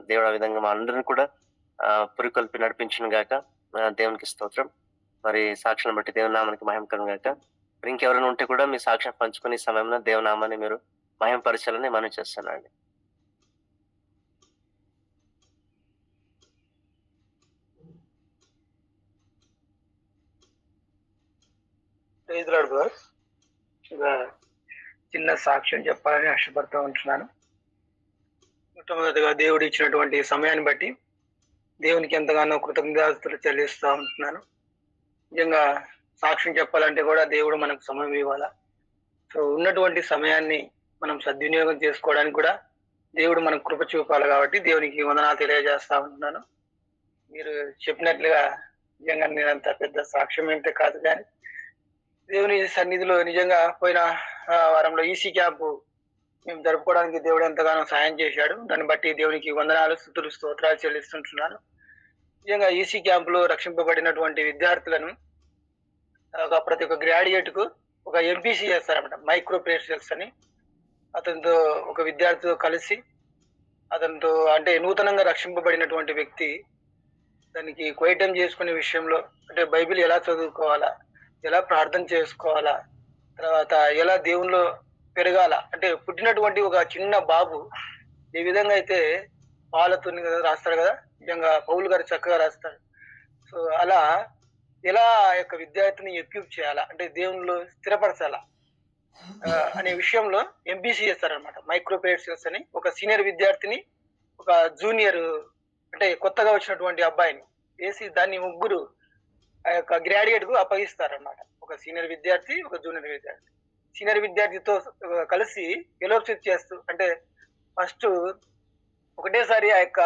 దేవుడు ఆ విధంగా మా అందరిని కూడా పురికొల్పి నడిపించిన గాక. దేవునికి స్తోత్రం. మరి సాక్ష్యం బట్టి దేవుని నామానికి మహిమకరం గాక. మరి ఇంకెవరైనా ఉంటే కూడా మీ సాక్ష్యం పంచుకునే సమయంలో దేవుని నామాన్ని మీరు మహిమపరచాలని మనవి చేస్తున్నానండి. చిన్న సాక్ష్యం చెప్పాలని ఆశపడుతూ ఉంటున్నాను. మొట్టమొదటిగా దేవుడు ఇచ్చినటువంటి సమయాన్ని బట్టి దేవునికి ఎంతగానో కృతజ్ఞతలు చెల్లిస్తూ ఉంటున్నాను. నిజంగా సాక్ష్యం చెప్పాలంటే కూడా దేవుడు మనకు సమయం ఇవ్వాలా. సో ఉన్నటువంటి సమయాన్ని మనం సద్వినియోగం చేసుకోవడానికి కూడా దేవుడు మనకు కృప చూపాలి. కాబట్టి దేవునికి వందనాలు తెలియజేస్తా ఉంటున్నాను. మీరు చెప్పినట్లుగా నిజంగా నేనంత పెద్ద సాక్ష్యం ఏంటో కాదు, కానీ దేవుని సన్నిధిలో నిజంగా పోయిన వారంలో ఈసీ క్యాంపు మేము జరుపుకోవడానికి దేవుడు ఎంతగానో సాయం చేశాడు. దాన్ని బట్టి దేవునికి వందనాలు, స్తుతులు, స్తోత్రాలు చెల్లిస్తుంటున్నాను. నిజంగా ఈసీ క్యాంపులో రక్షింపబడినటువంటి విద్యార్థులను ప్రతి ఒక్క గ్రాడ్యుయేట్ కు ఒక ఎంపీసీ చేస్తారన్నమాట, మైక్రో ప్రేషియల్స్ అని. అతనితో ఒక విద్యార్థితో కలిసి అతనితో అంటే నూతనంగా రక్షింపబడినటువంటి వ్యక్తి దానికి క్వైటం చేసుకునే విషయంలో, అంటే బైబిల్ ఎలా చదువుకోవాలా, ఎలా ప్రార్థన చేసుకోవాలా, తర్వాత ఎలా దేవునిలో పెరగాల, అంటే పుట్టినటువంటి ఒక చిన్న బాబు ఏ విధంగా అయితే పాలతో రాస్తాడు కదా, నిజంగా పౌలు గారు చక్కగా రాస్తాడు. సో అలా ఎలా ఆ యొక్క విద్యార్థిని ఎక్విప్ చేయాలా, అంటే దేవునిలో స్థిరపరచాలా అనే విషయంలో ఎంపీసీ చేస్తారనమాట. మైక్రో ప్రేషియల్స్ అని ఒక సీనియర్ విద్యార్థిని, ఒక జూనియర్ అంటే కొత్తగా వచ్చినటువంటి అబ్బాయిని వేసి దాన్ని ముగ్గురు ఆ యొక్క గ్రాడ్యుయేట్ కు అప్పగిస్తారనమాట. ఒక సీనియర్ విద్యార్థి, ఒక జూనియర్ విద్యార్థి. సీనియర్ విద్యార్థితో కలిసి ఫెలోషిప్ చేస్తూ, అంటే ఫస్ట్ ఒకటేసారి ఆ యొక్క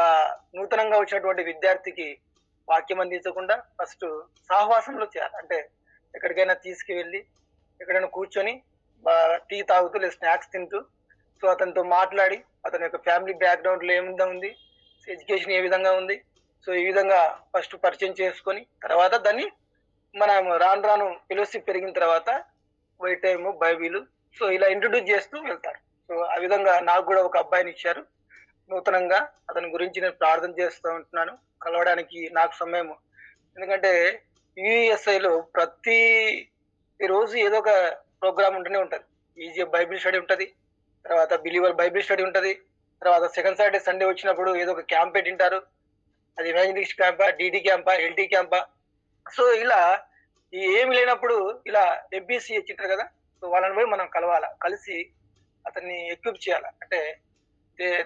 నూతనంగా వచ్చినటువంటి విద్యార్థికి వాక్యం అందించకుండా ఫస్ట్ సహవాసంలో చేయాలి. అంటే ఎక్కడికైనా తీసుకువెళ్ళి ఎక్కడైనా కూర్చొని టీ తాగుతూ లేదా స్నాక్స్ తింటూ, సో అతనితో మాట్లాడి అతని యొక్క ఫ్యామిలీ బ్యాక్గ్రౌండ్లో ఏమిదా ఉంది, ఎడ్యుకేషన్ ఏ విధంగా ఉంది, సో ఈ విధంగా ఫస్ట్ పరిచయం చేసుకొని తర్వాత దాన్ని మనం రాను ఫెలోషిప్ పెరిగిన తర్వాత వైట్ టైమ్ బైబిల్, సో ఇలా ఇంట్రొడ్యూస్ చేస్తూ వెళ్తారు. సో ఆ విధంగా నాకు కూడా ఒక అబ్బాయిని ఇచ్చారు నూతనంగా. అతని గురించి నేను ప్రార్థన చేస్తూ ఉంటున్నాను, కలవడానికి నాకు సమయం. ఎందుకంటే యుఎస్ఐలో ప్రతి రోజు ఏదో ఒక ప్రోగ్రామ్ ఉంటూనే ఉంటుంది. ఈజీ బైబిల్ స్టడీ ఉంటుంది, తర్వాత బిలీవర్ బైబిల్ స్టడీ ఉంటుంది, తర్వాత సెకండ్ సాటర్డే సండే వచ్చినప్పుడు ఏదో ఒక క్యాంప్ పెట్టింటారు. అది ఇమాజినిస్ట్ క్యాంపా, డిడి క్యాంపా, ఎల్టీ క్యాంపా. సో ఇలా ఏమి లేనప్పుడు ఇలా ఎంపీసీ ఇచ్చింటారు కదా, సో వాళ్ళని పోయి మనం కలవాలా, కలిసి అతన్ని ఎక్విప్ చేయాలి. అంటే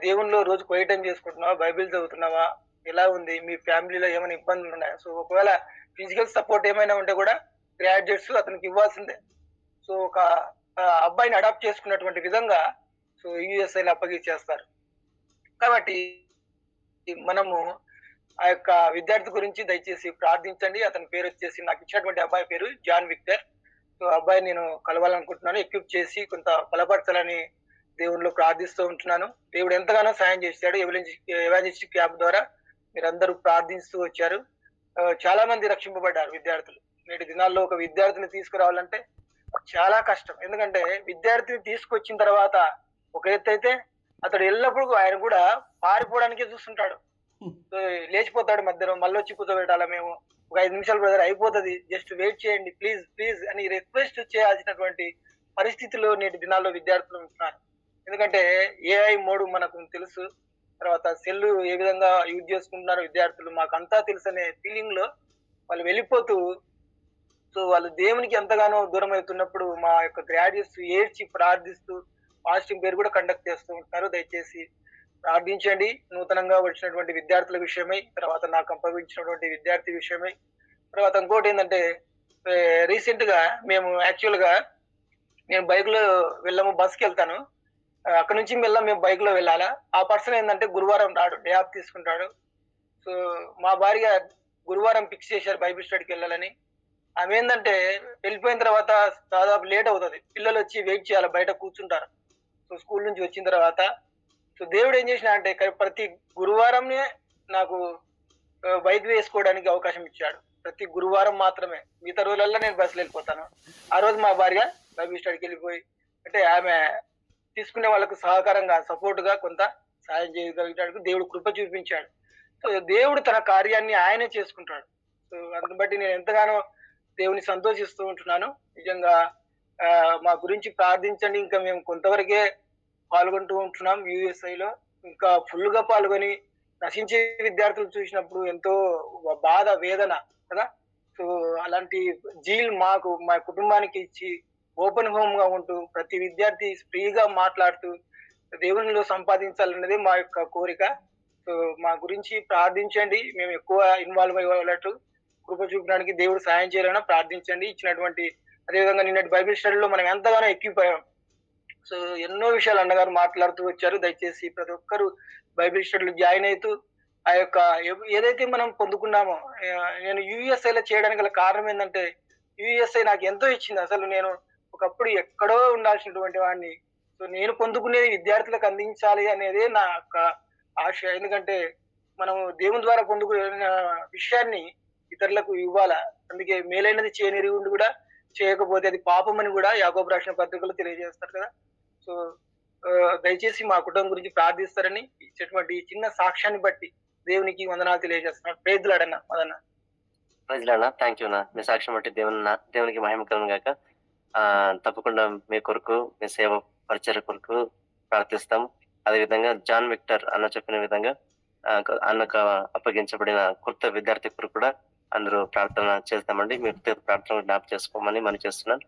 దేవునిలో రోజు క్వైట్ టైం చేసుకుంటున్నావా, బైబిల్ చదువుతున్నావా, ఎలా ఉంది, మీ ఫ్యామిలీలో ఏమైనా ఇబ్బందులు ఉన్నాయా? సో ఒకవేళ ఫిజికల్ సపోర్ట్ ఏమైనా ఉంటే కూడా గ్రాడ్యుయేట్స్ అతనికి ఇవ్వాల్సిందే. సో ఒక అబ్బాయిని అడాప్ట్ చేసుకున్నటువంటి విధంగా సో యుఎస్ఐలో అప్పగించేస్తారు. కాబట్టి మనము ఆ యొక్క విద్యార్థి గురించి దయచేసి ప్రార్థించండి. అతని పేరు వచ్చేసి, నాకు ఇచ్చినటువంటి అబ్బాయి పేరు జాన్ విక్టర్. సో అబ్బాయి నేను కలవాలనుకుంటున్నాను, ఎక్విప్ చేసి కొంత బలపరచాలని దేవునిలో ప్రార్థిస్తూ ఉంటున్నాను. దేవుడు ఎంతగానో సాయం చేశాడు. ఎవాంజలిస్టిక్ క్యాంప్ ద్వారా మీరందరూ ప్రార్థిస్తూ వచ్చారు. చాలా మంది రక్షింపబడ్డారు విద్యార్థులు. నేటి దినాల్లో ఒక విద్యార్థిని తీసుకురావాలంటే చాలా కష్టం. ఎందుకంటే విద్యార్థిని తీసుకొచ్చిన తర్వాత ఒక ఎత్తు అయితే, అతడు ఎల్లప్పుడూ ఆయన కూడా పారిపోవడానికే చూస్తుంటాడు. లేచిపోతాడు మధ్యలో, మళ్ళీ వచ్చి కూర్చోబెట్టాలా, మేము ఒక 5 నిమిషాలు బ్రదర్ అయిపోతుంది, జస్ట్ వెయిట్ చేయండి ప్లీజ్ ప్లీజ్ అని రిక్వెస్ట్ చేయాల్సినటువంటి పరిస్థితిలో నేటి దినాల్లో విద్యార్థులు ఉంటున్నారు. ఎందుకంటే ఏఐ మోడ్ మనకు తెలుసు, తర్వాత సెల్ ఏ విధంగా యూజ్ చేసుకుంటున్నారు విద్యార్థులు మాకంతా తెలుసు అనే ఫీలింగ్ లో వాళ్ళు వెళ్ళిపోతూ, సో వాళ్ళు దేవునికి ఎంతగానో దూరం అవుతున్నప్పుడు మా యొక్క గ్రాడ్యుయేట్స్ ఏడ్చి ప్రార్థిస్తూ ఫాస్టింగ్ పేరు కూడా కండక్ట్ చేస్తూ ఉంటున్నారు. దయచేసి ప్రార్థించండి. నూతనంగా వచ్చినటువంటి విద్యార్థుల విషయమై, తర్వాత నాకు అప్పగించినటువంటి విద్యార్థి విషయమై, తర్వాత ఇంకోటి ఏంటంటే రీసెంట్ గా మేము యాక్చువల్ గా నేను బైక్ లో వెళ్ళాము, బస్కి వెళ్తాను, అక్కడ నుంచి మేము బైక్ లో వెళ్ళాలా. ఆ పర్సన్ ఏంటంటే గురువారం రాడు, డే ఆఫ్ తీసుకుంటాడు. సో మా భార్య గురువారం ఫిక్స్ చేశారు బైబిల్ స్టడీకి వెళ్ళాలని. ఆమె ఏంటంటే వెళ్ళిపోయిన తర్వాత దాదాపు లేట్ అవుతుంది, పిల్లలు వచ్చి వెయిట్ చేయాలి, బయట కూర్చుంటారు. సో స్కూల్ నుంచి వచ్చిన తర్వాత సో దేవుడు ఏం చేసిన అంటే ప్రతి గురువారంనే నాకు బైక్ వేసుకోవడానికి అవకాశం ఇచ్చాడు. ప్రతి గురువారం మాత్రమే, మిగతా రోజులలో నేను బస్సులో వెళ్ళిపోతాను. ఆ రోజు మా భార్య బైబిల్ స్టడీకి వెళ్ళిపోయి, అంటే ఆమె తీసుకునే వాళ్ళకు సహకారంగా సపోర్ట్ గా కొంత సాయం చేయగలిగడానికి దేవుడు కృప చూపించాడు. సో దేవుడు తన కార్యాన్ని ఆయనే చేసుకుంటాడు. సో అందుని బట్టి నేను ఎంతగానో దేవుని సంతోషిస్తూ ఉంటున్నాను. నిజంగా మా గురించి ప్రార్థించండి. ఇంకా మేము కొంతవరకే పాల్గొంటూ ఉంటున్నాం యుఎస్ఐలో. ఇంకా ఫుల్ గా పాల్గొని నశించే విద్యార్థులు చూసినప్పుడు ఎంతో బాధ, వేదన కదా. సో అలాంటి జీల్ మాకు, మా కుటుంబానికి ఇచ్చి ఓపెన్ హోమ్ గా ఉంటూ ప్రతి విద్యార్థి ఫ్రీగా మాట్లాడుతూ దేవునిలో సంపాదించాలన్నది మా యొక్క కోరిక. సో మా గురించి ప్రార్థించండి. మేము ఎక్కువ ఇన్వాల్వ్ అయ్యేటట్టు కృప చూపడానికి దేవుడు సాయం చేయాలన్నా ప్రార్థించండి. ఇచ్చినటువంటి అదేవిధంగా నిన్నటి బైబిల్ స్టడీలో మనం ఎంతగానో ఎక్కిపోయాం. సో ఎన్నో విషయాలు అన్నగారు మాట్లాడుతూ వచ్చారు. దయచేసి ప్రతి ఒక్కరు బైబిల్ స్టడీలో జాయిన్ అవుతూ ఆ యొక్క ఏదైతే మనం పొందుకున్నామో, నేను యుఎస్ఐలో చేయడానికి గల కారణం ఏంటంటే యుఎస్ఐ నాకు ఎంతో ఇచ్చింది. అసలు నేను ఒకప్పుడు ఎక్కడో ఉండాల్సినటువంటి వాడిని, సో నేను పొందుకునేది విద్యార్థులకు అందించాలి అనేదే నా యొక్క ఆశ. ఎందుకంటే మనం దేవుని ద్వారా పొందుకునే విషయాన్ని ఇతరులకు ఇవ్వాలా. అందుకే మేలైనది చేయనిరి ఉండి కూడా చేయకపోతే అది పాపం అని కూడా యాకోబు రాసిన పత్రికలో తెలియజేస్తారు కదా. సో దయచేసి మా కుటుంబం గురించి ప్రార్థిస్తారని ఇచ్చేటువంటి చిన్న సాక్ష్యాన్ని బట్టి దేవునికి వందనాలు తెలియజేస్తున్నాడు. ప్రైజ్లాడన్న మదన్న. ప్రైజ్లాడన్నా, థ్యాంక్ యూ నా. మీ సాక్ష్యం బట్టి దేవునికి మహిమ కలుగును గాక. తప్పకుండా మీ కొరకు, మీ సేవ పరిచయ కొరకు ప్రార్థిస్తాం. అదేవిధంగా జాన్ విక్టర్ అన్న చెప్పిన విధంగా అన్నకు అప్పగించబడిన కొత్త విద్యార్థి కొరకు కూడా అందరూ ప్రార్థన చేస్తామండి. మీ ప్రార్థన జ్ఞాపకం చేసుకోమని మనం చేస్తున్నాం.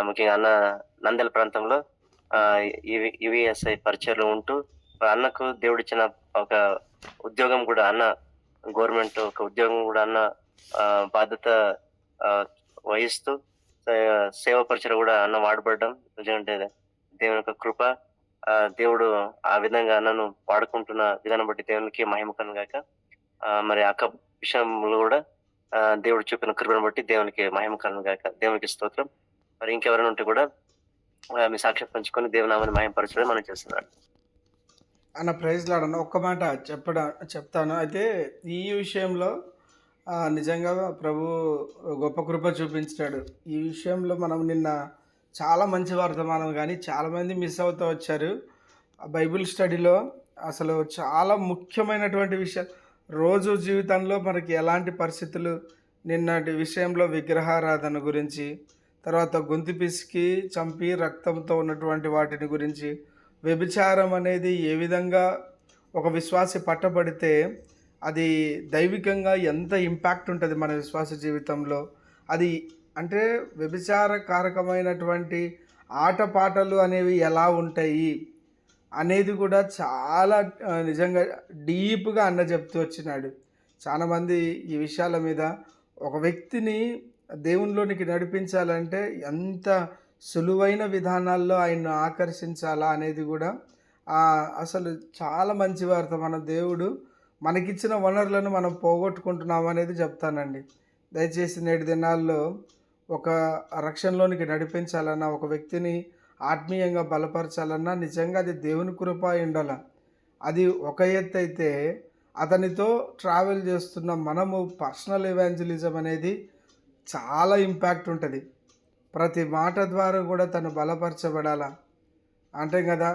ముఖ్యంగా అన్న నందెల ప్రాంతంలో యువిఎస్ఐ పరిచయలో ఉంటూ అన్నకు దేవుడిచ్చిన ఒక ఉద్యోగం కూడా, అన్న గవర్నమెంట్ ఒక ఉద్యోగం కూడా అన్న బాధ్యత వహిస్తూ సేవ పరిచయం కూడా అన్న వాడబడ్డం నిజంటే దేవుని యొక్క కృప. దేవుడు ఆ విధంగా అన్నను వాడుకుంటున్న విధానం బట్టి దేవునికి మహిమ కలుగును గాక. మరి అక్క విషయంలో కూడా దేవుడు చూపిన కృపను బట్టి దేవునికి మహిమ కలుగును గాక. దేవునికి స్తోత్రం. మరి ఇంకెవరైనా ఉంటే కూడా మీ సాక్ష్యం పంచుకొని దేవునామని మహిమపరచడం మనం చేస్తున్నాడు. అన్న ప్రైజ్ లాడన్న ఒక్క మాట చెప్తాను. అయితే ఈ విషయంలో నిజంగా ప్రభు గొప్ప కృప చూపించాడు. ఈ విషయంలో మనం నిన్న చాలా మంచి వర్తమానం, కానీ చాలామంది మిస్ అవుతూ వచ్చారు బైబిల్ స్టడీలో. అసలు చాలా ముఖ్యమైనటువంటి విషయం, రోజు జీవితంలో మనకి ఎలాంటి పరిస్థితులు, నిన్నటి విషయంలో విగ్రహారాధన గురించి, తర్వాత గొంతు పిసికి చంపి రక్తంతో ఉన్నటువంటి వాటిని గురించి, వ్యభిచారం అనేది ఏ విధంగా ఒక విశ్వాసి పట్టబడితే అది దైవికంగా ఎంత ఇంపాక్ట్ ఉంటుంది మన విశ్వాస జీవితంలో. అది అంటే వ్యభిచారకారకమైనటువంటి ఆటపాటలు అనేవి ఎలా ఉంటాయి, అనేది కూడా చాలా నిజంగా డీప్గా అన్న చెప్తూ వచ్చినాడు. చాలామంది ఈ విషయాల మీద ఒక వ్యక్తిని దేవునిలోనికి నడిపించాలంటే ఎంత సులువైన విధానాల్లో ఆయన్ను ఆకర్షించాలా అనేది కూడా అసలు చాలా మంచి వార్త. మన దేవుడు మనకిచ్చిన వనరులను మనం పోగొట్టుకుంటున్నాం అనేది చెప్తానండి. దయచేసి నేటి దినాల్లో ఒక రక్షణలోనికి నడిపించాలన్నా, ఒక వ్యక్తిని ఆత్మీయంగా బలపరచాలన్నా నిజంగా అది దేవుని కృప అయి ఉండాల. అది ఒక ఎత్తు అయితే, అతనితో ట్రావెల్ చేస్తున్న మనము పర్సనల్ ఎవాంజలిజం అనేది చాలా ఇంపాక్ట్ ఉంటుంది. ప్రతి మాట ద్వారా కూడా తను బలపరచబడాల. అంటే కదా,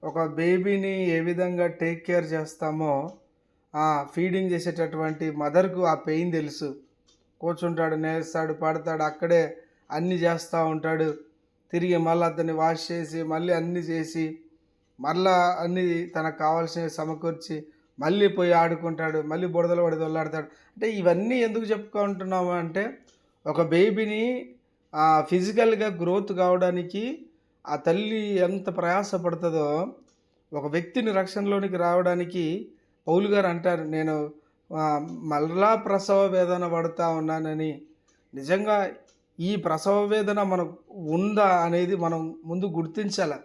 ఒక బేబీని ఏ విధంగా టేక్ కేర్ చేస్తామో ఫీడింగ్ చేసేటటువంటి మదర్కు ఆ పెయిన్ తెలుసు. కూర్చుంటాడు, నేస్తాడు, పడతాడు, అక్కడే అన్నీ చేస్తూ ఉంటాడు. తిరిగి మళ్ళీ అతన్ని వాష్ చేసి మళ్ళీ అన్నీ చేసి మళ్ళా అన్నీ తనకు కావాల్సినవి సమకూర్చి మళ్ళీ పోయి ఆడుకుంటాడు, మళ్ళీ బుడదలు పడి దొల్లాడతాడు. అంటే ఇవన్నీ ఎందుకు చెప్పుకుంటున్నాము అంటే, ఒక బేబీని ఫిజికల్గా గ్రోత్ కావడానికి ఆ తల్లి ఎంత ప్రయాసపడుతుందో, ఒక వ్యక్తిని రక్షణలోనికి రావడానికి పౌలు గారు అంటారు, నేను మళ్ళా ప్రసవ వేదన పడుతూ ఉన్నానని. నిజంగా ఈ ప్రసవ వేదన మనకు ఉందా అనేది మనం ముందు గుర్తించాలి.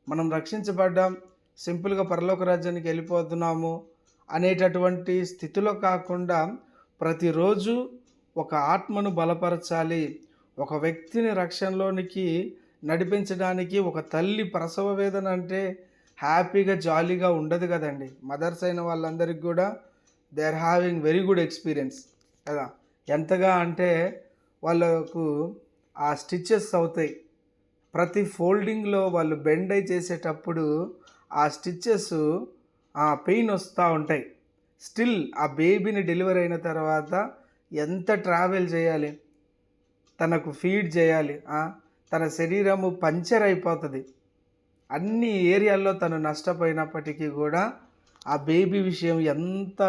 మనం రక్షించబడ్డాం, సింపుల్గా పరలోక రాజ్యానికి వెళ్ళిపోతున్నాము అనేటటువంటి స్థితిలో కాకుండా ప్రతిరోజు ఒక ఆత్మను బలపరచాలి. ఒక వ్యక్తిని రక్షణలోనికి నడిపించడానికి ఒక తల్లి ప్రసవ వేదన అంటే హ్యాపీగా జాలీగా ఉండదు కదండి. మదర్స్ అయిన వాళ్ళందరికీ కూడా they are having very good experience కదా. ఎంతగా అంటే వాళ్ళకు ఆ స్టిచెస్ అవుతాయి. ప్రతి ఫోల్డింగ్లో వాళ్ళు బెండ్ అయి చేసేటప్పుడు ఆ స్టిచెస్ పెయిన్ వస్తూ ఉంటాయి. స్టిల్ ఆ బేబీని డెలివరీ అయిన తర్వాత ఎంత ట్రావెల్ చేయాలి, తనకు ఫీడ్ చేయాలి, తన శరీరము పంచర్ అయిపోతుంది. అన్ని ఏరియాల్లో తను నష్టపోయినప్పటికీ కూడా ఆ బేబీ విషయం ఎంత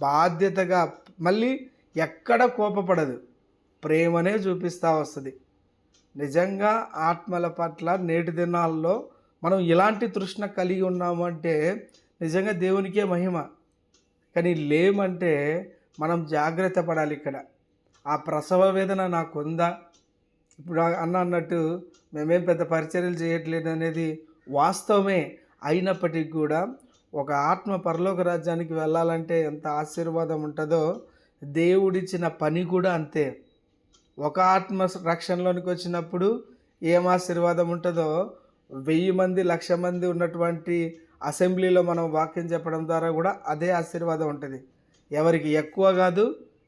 బాధ్యతగా, మళ్ళీ ఎక్కడ కోపపడదు, ప్రేమనే చూపిస్తూ వస్తుంది. నిజంగా ఆత్మల పట్ల నేటి దినాల్లో మనం ఇలాంటి తృష్ణ కలిగి ఉన్నామంటే నిజంగా దేవునికే మహిమ. కానీ లేమంటే మనం జాగ్రత్త పడాలి. ఇక్కడ ఆ ప్రసవ వేదన నాకు ఉందా? ఇప్పుడు అన్నట్టు మేమేం పెద్ద పరిచర్యలు చేయట్లేదు అనేది వాస్తవమే. అయినప్పటికీ కూడా ఒక ఆత్మ పరలోక రాజ్యానికి వెళ్ళాలంటే ఎంత ఆశీర్వాదం ఉంటుందో, దేవుడిచ్చిన పని కూడా అంతే. ఒక ఆత్మ రక్షణలోనికి వచ్చినప్పుడు ఏం ఆశీర్వాదం ఉంటుందో, 1000 మంది 1,00,000 మంది ఉన్నటువంటి అసెంబ్లీలో మనం వాక్యం చెప్పడం ద్వారా కూడా అదే ఆశీర్వాదం ఉంటుంది. ఎవరికి ఎక్కువ కాదు,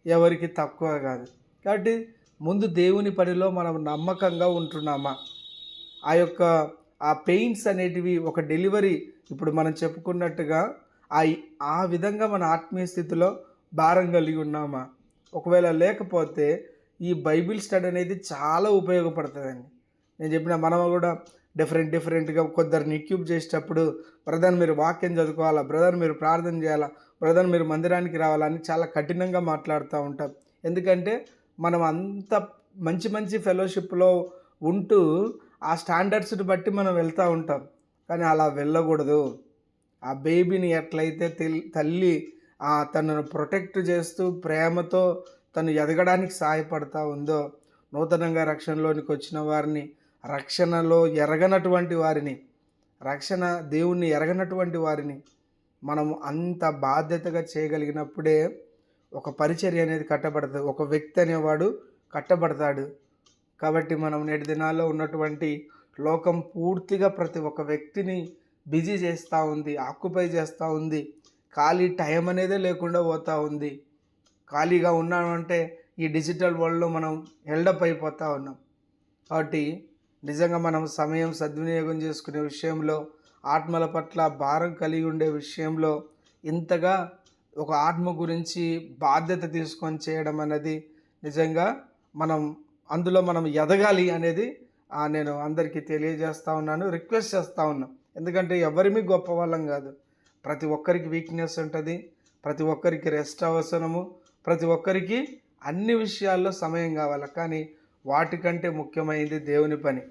ఎవరికి తక్కువ కాదు. కాబట్టి ముందు దేవుని పనిలో మనం నమ్మకంగా ఉంటున్నామా? ఆ పెయిన్స్ అనేటివి ఒక డెలివరీ ఇప్పుడు మనం చెప్పుకున్నట్టుగా ఆ విధంగా మన ఆత్మీయ స్థితిలో భారం కలిగి ఉన్నామా? ఒకవేళ లేకపోతే ఈ బైబిల్ స్టడీ అనేది చాలా ఉపయోగపడుతుందండి. నేను చెప్పిన మనం కూడా డిఫరెంట్గా కొందరిని ఎక్యూప్ చేసేటప్పుడు, బ్రదర్ మీరు వాక్యం చదువుకోవాలా, బ్రదర్ మీరు ప్రార్థన చేయాలా, బ్రదర్ మీరు మందిరానికి రావాలని చాలా కఠినంగా మాట్లాడుతూ ఉంటాం. ఎందుకంటే మనం అంత మంచి ఫెలోషిప్లో ఉంటూ ఆ స్టాండర్డ్స్ని బట్టి మనం వెళ్తూ ఉంటాం. కానీ అలా వెళ్ళకూడదు. ఆ బేబీని ఎట్లయితే తల్లి తనను ప్రొటెక్ట్ చేస్తూ ప్రేమతో తను ఎదగడానికి సహాయపడతా ఉందో, నూతనంగా రక్షణలోనికి వచ్చిన వారిని, రక్షణలో ఎరగనటువంటి వారిని, దేవుణ్ణి ఎరగనటువంటి వారిని మనము అంత బాధ్యతగా చేయగలిగినప్పుడే ఒక పరిచర్య అనేది కట్టబడుతుంది. ఒక వ్యక్తి అనేవాడు కట్టబడతాడు. కాబట్టి మనం నేటి దినాల్లో ఉన్నటువంటి లోకం పూర్తిగా ప్రతి ఒక్క వ్యక్తిని బిజీ చేస్తూ ఉంది, ఆక్యుపై చేస్తూ ఉంది. ఖాళీ టైం అనేదే లేకుండా పోతూ ఉంది. ఖాళీగా ఉన్నామంటే ఈ డిజిటల్ వరల్డ్లో మనం హెల్డప్ అయిపోతూ ఉన్నాం. కాబట్టి నిజంగా మనం సమయం సద్వినియోగం చేసుకునే విషయంలో, ఆత్మల పట్ల భారం కలిగి ఉండే విషయంలో ఇంతగా ఒక ఆత్మ గురించి బాధ్యత తీసుకొని చేయడం అనేది నిజంగా అందులో మనం ఎదగాలి అనేది నేను అందరికీ తెలియజేస్తూ ఉన్నాను, రిక్వెస్ట్ చేస్తూ ఉన్నాను. ఎందుకంటే ఎవరిమీ గొప్ప వాళ్ళం కాదు. ప్రతి ఒక్కరికి వీక్నెస్ ఉంటుంది, ప్రతి ఒక్కరికి రెస్ట్ అవసరము, ప్రతి ఒక్కరికి అన్ని విషయాల్లో సమయం కావాలి. కానీ వాటికంటే ముఖ్యమైనది దేవుని పని.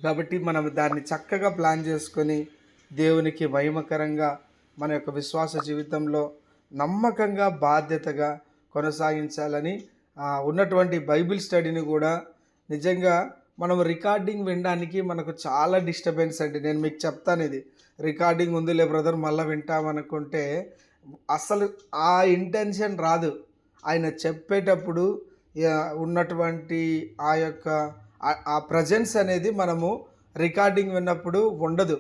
కాబట్టి మనం దాన్ని చక్కగా ప్లాన్ చేసుకొని దేవునికి మహిమకరంగా మన యొక్క విశ్వాస జీవితంలో నమ్మకంగా బాధ్యతగా కొనసాగించాలని ఉన్నటువంటి బైబిల్ స్టడీని కూడా నిజంగా మనం రికార్డింగ్ వినడానికి మనకు చాలా డిస్టర్బెన్స్ అండి. నేను మీకు చెప్తాను, ఇది రికార్డింగ్ ఉందిలే బ్రదర్ మళ్ళీ వింటామనుకుంటే అసలు ఆ ఇంటెన్షన్ రాదు. ఆయన చెప్పేటప్పుడు ఉన్నటువంటి ఆ యొక్క ఆ ప్రజెన్స్ అనేది మనము రికార్డింగ్ విన్నప్పుడు ఉండదు.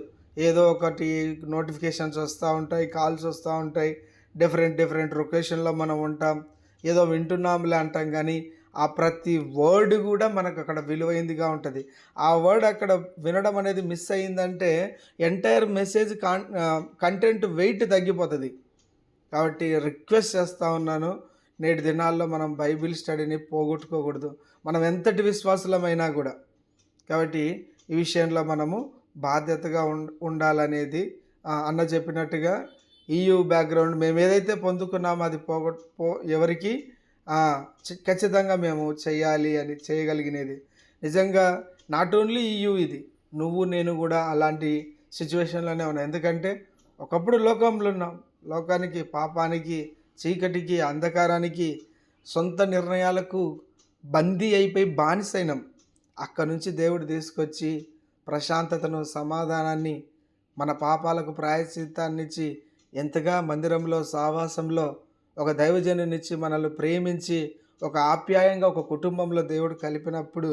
ఏదో ఒకటి నోటిఫికేషన్స్ వస్తూ ఉంటాయి, కాల్స్ వస్తూ ఉంటాయి, డిఫరెంట్ లొకేషన్లో మనం ఉంటాం, ఏదో వింటున్నాంలే అంటాం. కానీ ఆ ప్రతి వర్డ్ కూడా మనకు అక్కడ విలువైందిగా ఉంటుంది. ఆ వర్డ్ అక్కడ వినడం అనేది మిస్ అయ్యిందంటే ఎంటైర్ మెసేజ్ కంటెంట్ వెయిట్ తగ్గిపోతుంది. కాబట్టి రిక్వెస్ట్ చేస్తూ ఉన్నాను, నేటి దినాల్లో మనం బైబిల్ స్టడీని పోగొట్టుకోకూడదు, మనం ఎంతటి విశ్వాసులమైనా కూడా. కాబట్టి ఈ విషయంలో మనము బాధ్యతగా ఉండాలనేది అన్న చెప్పినట్టుగా EU బ్యాక్గ్రౌండ్ మేము ఏదైతే పొందుకున్నామో అది ఎవరికి ఖచ్చితంగా మేము చేయాలి అని చేయగలిగినది. నిజంగా నాట్ ఓన్లీ EU, ఇది నువ్వు నేను కూడా అలాంటి సిచ్యువేషన్లోనే ఉన్నాం. ఎందుకంటే ఒకప్పుడు లోకంలో ఉన్నాం, లోకానికి, పాపానికి, చీకటికి, అంధకారానికి, సొంత నిర్ణయాలకు బందీ అయిపోయి బానిసైనాం. అక్కడి నుంచి దేవుడు తీసుకొచ్చి ప్రశాంతతను, సమాధానాన్ని, మన పాపాలకు ప్రాయశ్చిత్తాన్నిచ్చి ఎంతగా మందిరంలో సావాసంలో ఒక దైవజనునిచ్చి మనల్ని ప్రేమించి ఒక ఆప్యాయంగా ఒక కుటుంబంలో దేవుడు కలిపినప్పుడు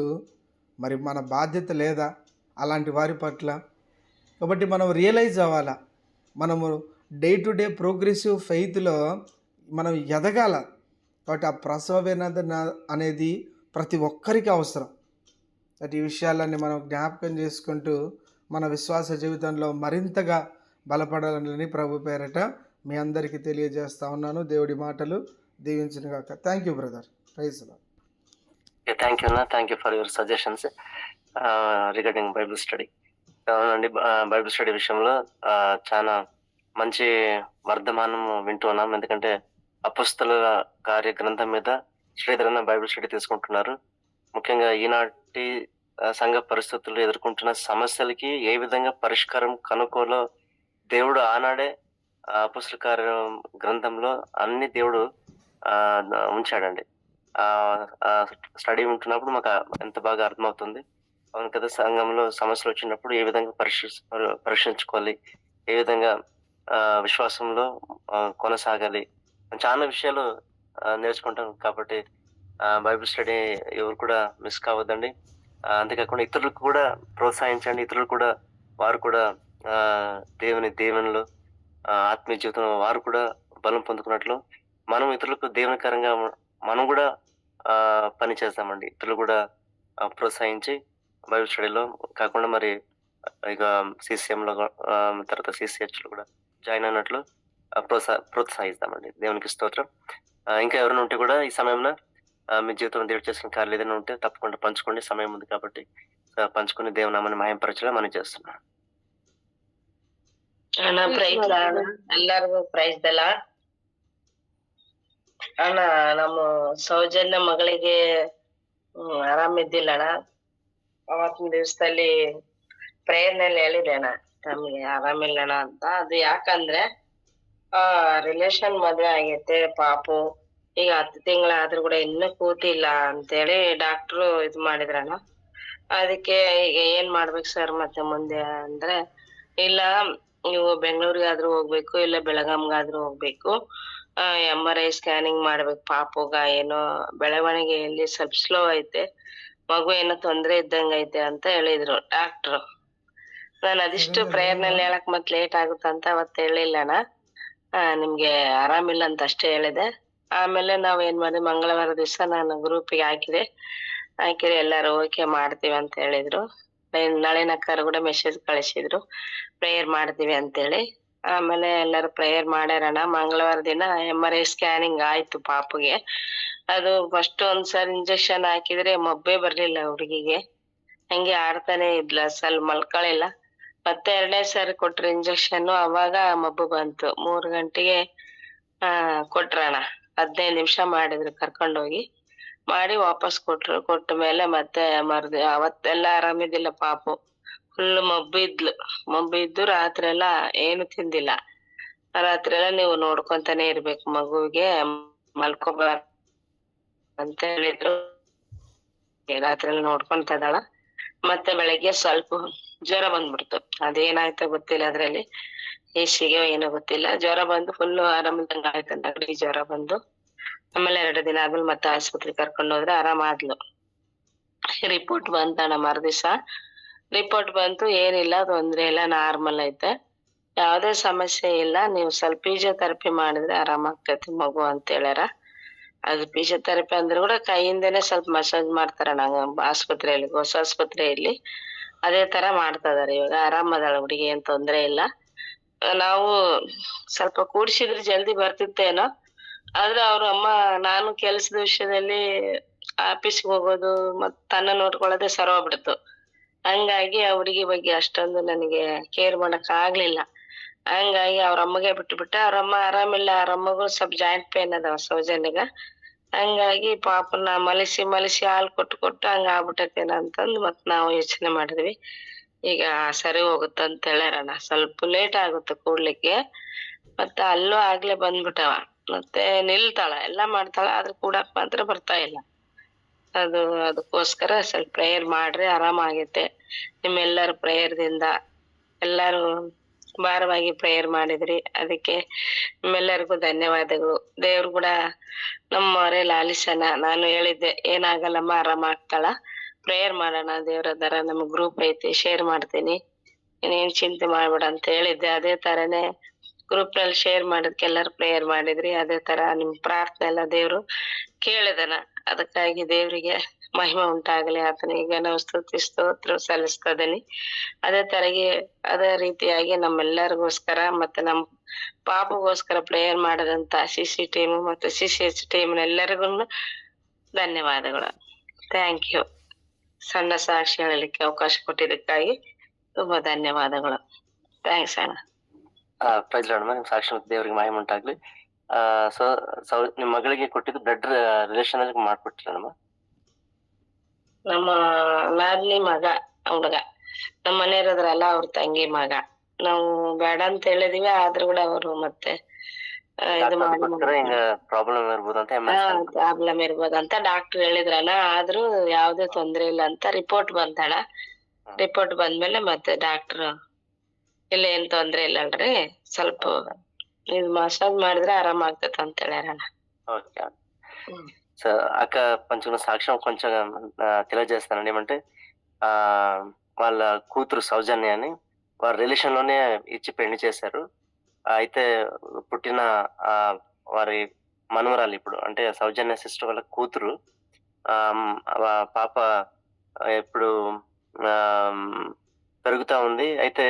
మరి మన బాధ్యత లేదా అలాంటి వారి పట్ల? కాబట్టి మనం రియలైజ్ అవ్వాలా, మనము డే టు డే ప్రోగ్రెసివ్ ఫెయిత్లో మనం ఎదగాల. కాబట్టి ఆ ప్రసవ వేదన అనేది ప్రతి ఒక్కరికి అవసరం. ఈ విషయాలన్నీ మనం జ్ఞాపకం చేసుకుంటూ మన విశ్వాస జీవితంలో మరింతగా బలపడాలని ప్రభు పేరట మీ అందరికీ తెలియజేస్తా ఉన్నాను. దేవుడి మాటలు దీవించిన గాక. Thank you brother. Praise Lord. Thank you అన్న, thank you for your suggestions regarding Bible study. అవునండి, బైబిల్ స్టడీ విషయంలో చాలా మంచి వర్ధమానం వింటూ ఉన్నాం. ఎందుకంటే అపొస్తలుల కార్య గ్రంథం మీద శ్రీధర్ అన్న బైబిల్ స్టడీ తీసుకుంటున్నారు. ముఖ్యంగా ఈనాటి సంఘ పరిస్థితుల్లో ఎదుర్కొంటున్న సమస్యలకి ఏ విధంగా పరిష్కారం కనుక్కోలో దేవుడు ఆనాడే అపొస్తలుల కార్య గ్రంథంలో అన్ని దేవుడు ఉంచాడండి. స్టడీ ఉంటున్నప్పుడు మాకు ఎంత బాగా అర్థమవుతుంది. అవును కదా, సంఘంలో సమస్యలు వచ్చినప్పుడు ఏ విధంగా పరీక్షించుకోవాలి, ఏ విధంగా విశ్వాసంలో కొనసాగాలి, చాలా విషయాలు నేర్చుకుంటాం. కాబట్టి బైబిల్ స్టడీ ఎవరు కూడా మిస్ కావద్దండి. అంతేకాకుండా ఇతరులకు కూడా ప్రోత్సహించండి. ఇతరులు కూడా వారు కూడా దేవుని దీవెనలు, ఆత్మీయ జీవితం వారు కూడా బలం పొందుకున్నట్లు మనం ఇతరులకు దేవునికరంగా మనం కూడా పని చేస్తామండి. ఇతరులు కూడా ప్రోత్సహించి బైబిల్ స్టడీలో కాకుండా మరి ఇక CCMలో తర్వాత CCHలో కూడా జాయిన్ అయినట్లు ప్రోత్సహిస్తామండి. దేవునికి స్తోత్రం. ఇంకా ఎవరైనా ఉంటే కూడా ఈ సమయంలో మీ జీవితంలో దేవుడు చేసిన కార్యాలు ఏదైనా ఉంటే తప్పకుండా పంచుకోండి. సమయం ఉంది కాబట్టి పంచుకొని దేవుని నామాన్ని మహింపరచడం మనం చేస్తున్నాం. ಎಲ್ಲರಿಗೂ ಪ್ರೈಸ್ ದ ಲಾರ್ಡ್. ಅಣ್ಣ, ನಮ್ಮ ಸೌಜನ್ಯ ಮಗಳಿಗೆ ಆರಾಮಿದ್ದಿಲ್ಲ ಅಣ್ಣ. ಅವತ್ತಿನ ದಿವಸದಲ್ಲಿ ಪ್ರೇಯರ್ನಲ್ಲಿ ಹೇಳಿದೆ ಅಣ್ಣ, ನಮ್ಗೆ ಆರಾಮಿಲ್ಲ ಅಣ್ಣ ಅಂತ. ಅದು ಯಾಕಂದ್ರೆ ರಿಲೇಷನ್ ಮದ್ವೆ ಆಗೈತೆ, ಪಾಪು ಈಗ 10 ತಿಂಗಳಾದ್ರೂ ಕೂಡ ಇನ್ನೂ ಕೂತಿಲ್ಲ ಅಂತೇಳಿ ಡಾಕ್ಟ್ರು ಇದು ಮಾಡಿದ್ರಣ್ಣ. ಅದಕ್ಕೆ ಈಗ ಏನ್ ಮಾಡ್ಬೇಕು ಸರ್ ಮತ್ತೆ ಮುಂದೆ ಅಂದ್ರೆ, ಇಲ್ಲ ನೀವು ಬೆಂಗಳೂರಿಗಾದ್ರೂ ಹೋಗ್ಬೇಕು, ಇಲ್ಲ ಬೆಳಗಾಂಗಾದ್ರೂ ಹೋಗ್ಬೇಕು, MRI ಸ್ಕ್ಯಾನಿಂಗ್ ಮಾಡ್ಬೇಕು, ಪಾಪುಗ ಏನೋ ಬೆಳವಣಿಗೆಯಲ್ಲಿ ಸ್ವಲ್ಪ ಸ್ಲೋ ಐತೆ, ಮಗು ಏನೋ ತೊಂದ್ರೆ ಇದ್ದಂಗ ಐತೆ ಅಂತ ಹೇಳಿದ್ರು ಡಾಕ್ಟ್ರು. ನಾನು ಅದಿಷ್ಟು ಪ್ರೇಯರ್ನಲ್ಲಿ ಹೇಳಕ್ ಮತ್ ಲೇಟ್ ಆಗುತ್ತಂತ ಅವತ್ತು ಹೇಳಿಲ್ಲಣ್ಣ. ನಿಮ್ಗೆ ಆರಾಮಿಲ್ಲ ಅಂತ ಅಷ್ಟೇ ಹೇಳಿದೆ. ಆಮೇಲೆ ನಾವ್ ಏನ್ ಮಾಡಿದ್ವಿ, ಮಂಗಳವಾರ ದಿವಸ ನಾನು ಗ್ರೂಪಿಗೆ ಹಾಕಿದೆ ಎಲ್ಲಾರು ಓಕೆ ಮಾಡ್ತೀವಿ ಅಂತ ಹೇಳಿದ್ರು. ನಳಿನಕ್ಕರು ಕೂಡ ಮೆಸೇಜ್ ಕಳಿಸಿದ್ರು, ಪ್ರೇಯರ್ ಮಾಡ್ತೀವಿ ಅಂತೇಳಿ. ಆಮೇಲೆ ಎಲ್ಲರೂ ಪ್ರೇಯರ್ ಮಾಡ್ಯಾರಣ್ಣ. ಮಂಗಳವಾರ ದಿನ MRI ಸ್ಕ್ಯಾನಿಂಗ್ ಆಯ್ತು ಪಾಪುಗೆ. ಅದು ಫಸ್ಟ್ ಒಂದ್ಸರಿ ಇಂಜೆಕ್ಷನ್ ಹಾಕಿದ್ರೆ ಮಬ್ಬೆ ಬರ್ಲಿಲ್ಲ ಹುಡುಗಿಗೆ, ಹಂಗೆ ಆಡ್ತಾನೆ ಇದ್ಲ, ಸ್ವಲ್ಪ ಮಲ್ಕೊಳ್ಳಿಲ್ಲ. ಮತ್ತೆ 2ನೇ ಸಾರಿ ಕೊಟ್ರು ಇಂಜೆಕ್ಷನ್, ಅವಾಗ ಮಬ್ಬು ಬಂತು. 3 ಗಂಟೆಗೆ ಕೊಟ್ರಣ್ಣ. 15 ನಿಮಿಷ ಮಾಡಿದ್ರು, ಕರ್ಕೊಂಡೋಗಿ ಮಾಡಿ ವಾಪಸ್ ಕೊಟ್ರು. ಕೊಟ್ಟ ಮೇಲೆ ಮತ್ತೆ ಅವತ್ತೆಲ್ಲ ಆರಾಮಿದ್ದಿಲ್ಲ ಪಾಪು. ಫುಲ್ ಮಬ್ಬು ಇದ್ದು ರಾತ್ರಿ ಎಲ್ಲ ಏನು ತಿಂದಿಲ್ಲ. ರಾತ್ರಿ ಎಲ್ಲ ನೀವು ನೋಡ್ಕೊಂತಾನೆ ಇರ್ಬೇಕು, ಮಗುವಿಗೆ ಮಲ್ಕೋಬಾರ ಅಂತ ಹೇಳಿದ್ರು. ರಾತ್ರಿ ಎಲ್ಲ ನೋಡ್ಕೊಂತ ಇದ್ದಾಳ. ಮತ್ತೆ ಬೆಳಗ್ಗೆ ಸ್ವಲ್ಪ ಜ್ವರ ಬಂದ್ಬಿಡ್ತು. ಅದೇನಾಯ್ತೋ ಗೊತ್ತಿಲ್ಲ, ಅದ್ರಲ್ಲಿ ಹೇಸಿಗೆ ಏನೋ ಗೊತ್ತಿಲ್ಲ, ಜ್ವರ ಬಂದು ಫುಲ್ ಆರಾಮಿಲ್ದಂಗ ಆಯ್ತು. ನೆಗಡಿ ಜ್ವರ ಬಂದು ಆಮೇಲೆ 2 ದಿನ ಆದ್ಮೇಲೆ ಮತ್ತೆ ಆಸ್ಪತ್ರೆಗೆ ಕರ್ಕೊಂಡು ಹೋದ್ರೆ ಆರಾಮಾದ್ಲು. ರಿಪೋರ್ಟ್ ಬಂತಣ್ಣ ಮರ್ದಿವ್ಸ. ರಿಪೋರ್ಟ್ ಬಂತು, ಏನಿಲ್ಲ, ತೊಂದ್ರೆ ಇಲ್ಲ, ನಾರ್ಮಲ್ ಐತೆ, ಯಾವ್ದೇ ಸಮಸ್ಯೆ ಇಲ್ಲ, ನೀವು ಸ್ವಲ್ಪ ಫಿಸಿಯೋಥೆರಪಿ ಮಾಡಿದ್ರೆ ಆರಾಮಾಗ್ತೈತಿ ಮಗು ಅಂತ ಹೇಳ್ಯಾರ. ಅದು ಫಿಸಿಯೋಥೆರಪಿ ಅಂದ್ರೆ ಕೂಡ ಕೈಯಿಂದನೇ ಸ್ವಲ್ಪ ಮಸಾಜ್ ಮಾಡ್ತಾರ ನಂಗ ಆಸ್ಪತ್ರೆಯಲ್ಲಿ, ಹೊಸ ಆಸ್ಪತ್ರೆಯಲ್ಲಿ ಅದೇ ತರ ಮಾಡ್ತಾ ಇದಾರೆ. ಇವಾಗ ಆರಾಮದಾಳ ಹುಡುಗಿ, ಏನ್ ತೊಂದ್ರೆ ಇಲ್ಲ. ನಾವು ಸ್ವಲ್ಪ ಕೂಡ್ಸಿದ್ರೆ ಜಲ್ದಿ ಬರ್ತಿತ್ತೇನೋ, ಆದ್ರೆ ಅವ್ರ ಅಮ್ಮ ನಾನು ಕೆಲ್ಸದ ವಿಷಯದಲ್ಲಿ ಆಫೀಸ್ಗೆ ಹೋಗೋದು ಮತ್ ತನ್ನ ನೋಡ್ಕೊಳ್ಳೋದೇ ಸರ್ವಾಗ್ಬಿಡ್ತು. ಹಂಗಾಗಿ ಆ ಹುಡುಗಿ ಬಗ್ಗೆ ಅಷ್ಟೊಂದು ನನಗೆ ಕೇರ್ ಮಾಡಕ್ ಆಗ್ಲಿಲ್ಲ. ಹಂಗಾಗಿ ಅವ್ರ ಅಮ್ಮಗೆ ಬಿಟ್ಬಿಟ್ಟೆ. ಅವ್ರಮ್ಮ ಆರಾಮಿಲ್ಲ, ಅವ್ರಮ್ಮಗೂ ಸ್ವಲ್ಪ ಜಾಯಿಂಟ್ ಪೇನ್ ಅದಾವ ಸೌಜನ್ಯಗ. ಹಂಗಾಗಿ ಪಾಪನ ಮಲಸಿ ಹಾಲು ಕೊಟ್ಟು ಹಂಗ ಆಗ್ಬಿಟ್ಟೈತೇನ ಅಂತಂದು ಮತ್ ನಾವು ಯೋಚನೆ ಮಾಡಿದ್ವಿ. ಈಗ ಸರಿ ಹೋಗುತ್ತಂತ ಹೇಳ್ಯಾರಣ್ಣ. ಸ್ವಲ್ಪ ಲೇಟ್ ಆಗುತ್ತೆ ಕೂಡ್ಲಿಕ್ಕೆ, ಮತ್ತೆ ಅಲ್ಲೂ ಆಗ್ಲೇ ಬಂದ್ಬಿಟ್ಟವ. ಮತ್ತೆ ನಿಲ್ತಾಳ, ಎಲ್ಲಾ ಮಾಡ್ತಾಳ, ಆದ್ರೆ ಕೂಡಕ್ ಮಾತ್ರ ಬರ್ತಾ ಇಲ್ಲ. ಅದಕ್ಕೋಸ್ಕರ ಸ್ವಲ್ಪ ಪ್ರೇಯರ್ ಮಾಡ್ರಿ, ಆರಾಮಾಗೈತೆ. ನಿಮ್ಮೆಲ್ಲರ ಪ್ರೇಯರ್ದಿಂದ ಎಲ್ಲಾರು ಭಾರವಾಗಿ ಪ್ರೇಯರ್ ಮಾಡಿದ್ರಿ, ಅದಕ್ಕೆ ನಿಮ್ಮೆಲ್ಲರಿಗೂ ಧನ್ಯವಾದಗಳು. ದೇವ್ರು ಕೂಡ ನಮ್ಮವರೇ ಲಾಲಿಸನ. ನಾನು ಹೇಳಿದ್ದೆ ಏನಾಗಲ್ಲಮ್ಮ, ಆರಾಮಾಗ್ತಾಳ, ಪ್ರೇಯರ್ ಮಾಡೋಣ, ದೇವ್ರ ದರ ನಮ್ಗ್ ಗ್ರೂಪ್ ಐತಿ, ಶೇರ್ ಮಾಡ್ತೀನಿ, ನೀನೇನ್ ಚಿಂತೆ ಮಾಡ್ಬೇಡ ಅಂತ ಹೇಳಿದ್ದೆ. ಅದೇ ತರನೇ ಗ್ರೂಪ್ ನಲ್ಲಿ ಶೇರ್ ಮಾಡೋದಕ್ಕೆ ಎಲ್ಲಾರು ಪ್ರೇಯರ್ ಮಾಡಿದ್ರಿ. ಅದೇ ತರ ನಿಮ್ ಪ್ರಾರ್ಥನೆ ಎಲ್ಲ ದೇವ್ರು ಕೇಳಿದನ. ಅದಕ್ಕಾಗಿ ದೇವ್ರಿಗೆ ಮಹಿಮೆ ಉಂಟಾಗಲಿ, ಆತನಿಗೆ ನಾವು ಸ್ತುತಿ ಸ್ತೋತ್ರ ಸಲ್ಲಿಸ್ತದನಿ. ಅದೇ ರೀತಿಯಾಗಿ ನಮ್ಮೆಲ್ಲರಿಗೋಸ್ಕರ ಮತ್ತೆ ನಮ್ ಪಾಪಗೋಸ್ಕರ ಪ್ರೇಯರ್ ಮಾಡದಂತ CC ಟೀಮ್ ಮತ್ತೆ CCH ಟೀಮ್ ಎಲ್ಲರಿಗೂ ಧನ್ಯವಾದಗಳು. Thank you. ಸಣ್ಣ ಸಾಕ್ಷಿ ಹೇಳಲಿಕ್ಕೆ ಅವಕಾಶ ಕೊಟ್ಟಿದ್ದಕ್ಕಾಗಿ ತುಂಬಾ ಧನ್ಯವಾದಗಳು. ಥ್ಯಾಂಕ್ಸ್ ಅಣ್ಣ. ಪ್ರೈಸ್ ಲಾರ್ಡ್ ನಿಮ್ ಸಾಕ್ಷಿ ಮತ್ತೆ ದೇವರಿಗೆ ಮಹಿಮೆ ಉಂಟಾಗ್ಲಿ. ಸೊ ನಿಮ್ ಮಗಳಿಗೆ ಕೊಟ್ಟಿದ್ದು ಬ್ಲಡ್ ರಿಲೇಷನ್ ಅಲ್ಲಿ ಮಾಡ್ಕೊಟ್ಟಿಲ್ಲ ನಮ್ಮ ನಾದ್ನಿ ಮಗ ಹುಡುಗ, ನಮ್ಮ ಮನೆಯವ್ರದ್ರಲ್ಲ ಅವ್ರ ತಂಗಿ ಮಗ. ನಾವು ಬೇಡ ಅಂತ ಹೇಳಿದೀವಿ, ಆದ್ರೂ ಕೂಡ ಅವರು ಮತ್ತೆ ಇದು ಹಿಂಗ ಪ್ರಾಬ್ಲಮ್ ಇರ್ಬೋದು ಅಂತ ಪ್ರಾಬ್ಲಮ್ ಇರ್ಬೋದಂತ ಡಾಕ್ಟರ್ ಹೇಳಿದ್ರಣ್ಣ. ಆದ್ರೂ ಯಾವ್ದೇ ತೊಂದ್ರೆ ಇಲ್ಲ ಅಂತ ರಿಪೋರ್ಟ್ ಬಂತಣ. ರಿಪೋರ್ಟ್ ಬಂದ್ಮೇಲೆ ಮತ್ತೆ ಡಾಕ್ಟರ್ ಇಲ್ಲ, ಏನ್ ತೊಂದ್ರೆ ಇಲ್ಲಲ್ರಿ, ಸ್ವಲ್ಪ ಇದು ಮಸಾಜ್ ಮಾಡಿದ್ರೆ ಆರಾಮ ಆಗ್ತೈತೆ ಅಂತ ಹೇಳ್ಯಾರಣ್ಣ. సో అక్క కొంచెం సాక్ష్యం కొంచెం తెలియజేస్తానండి. ఏమంటే వాళ్ళ కూతురు సౌజన్య అని వారి రిలేషన్ లోనే ఇచ్చి పెళ్లి చేశారు. అయితే పుట్టిన వారి మనవరాలు ఇప్పుడు, అంటే సౌజన్య సిస్టర్ వాళ్ళ కూతురు, పాప ఇప్పుడు పెరుగుతా ఉంది. అయితే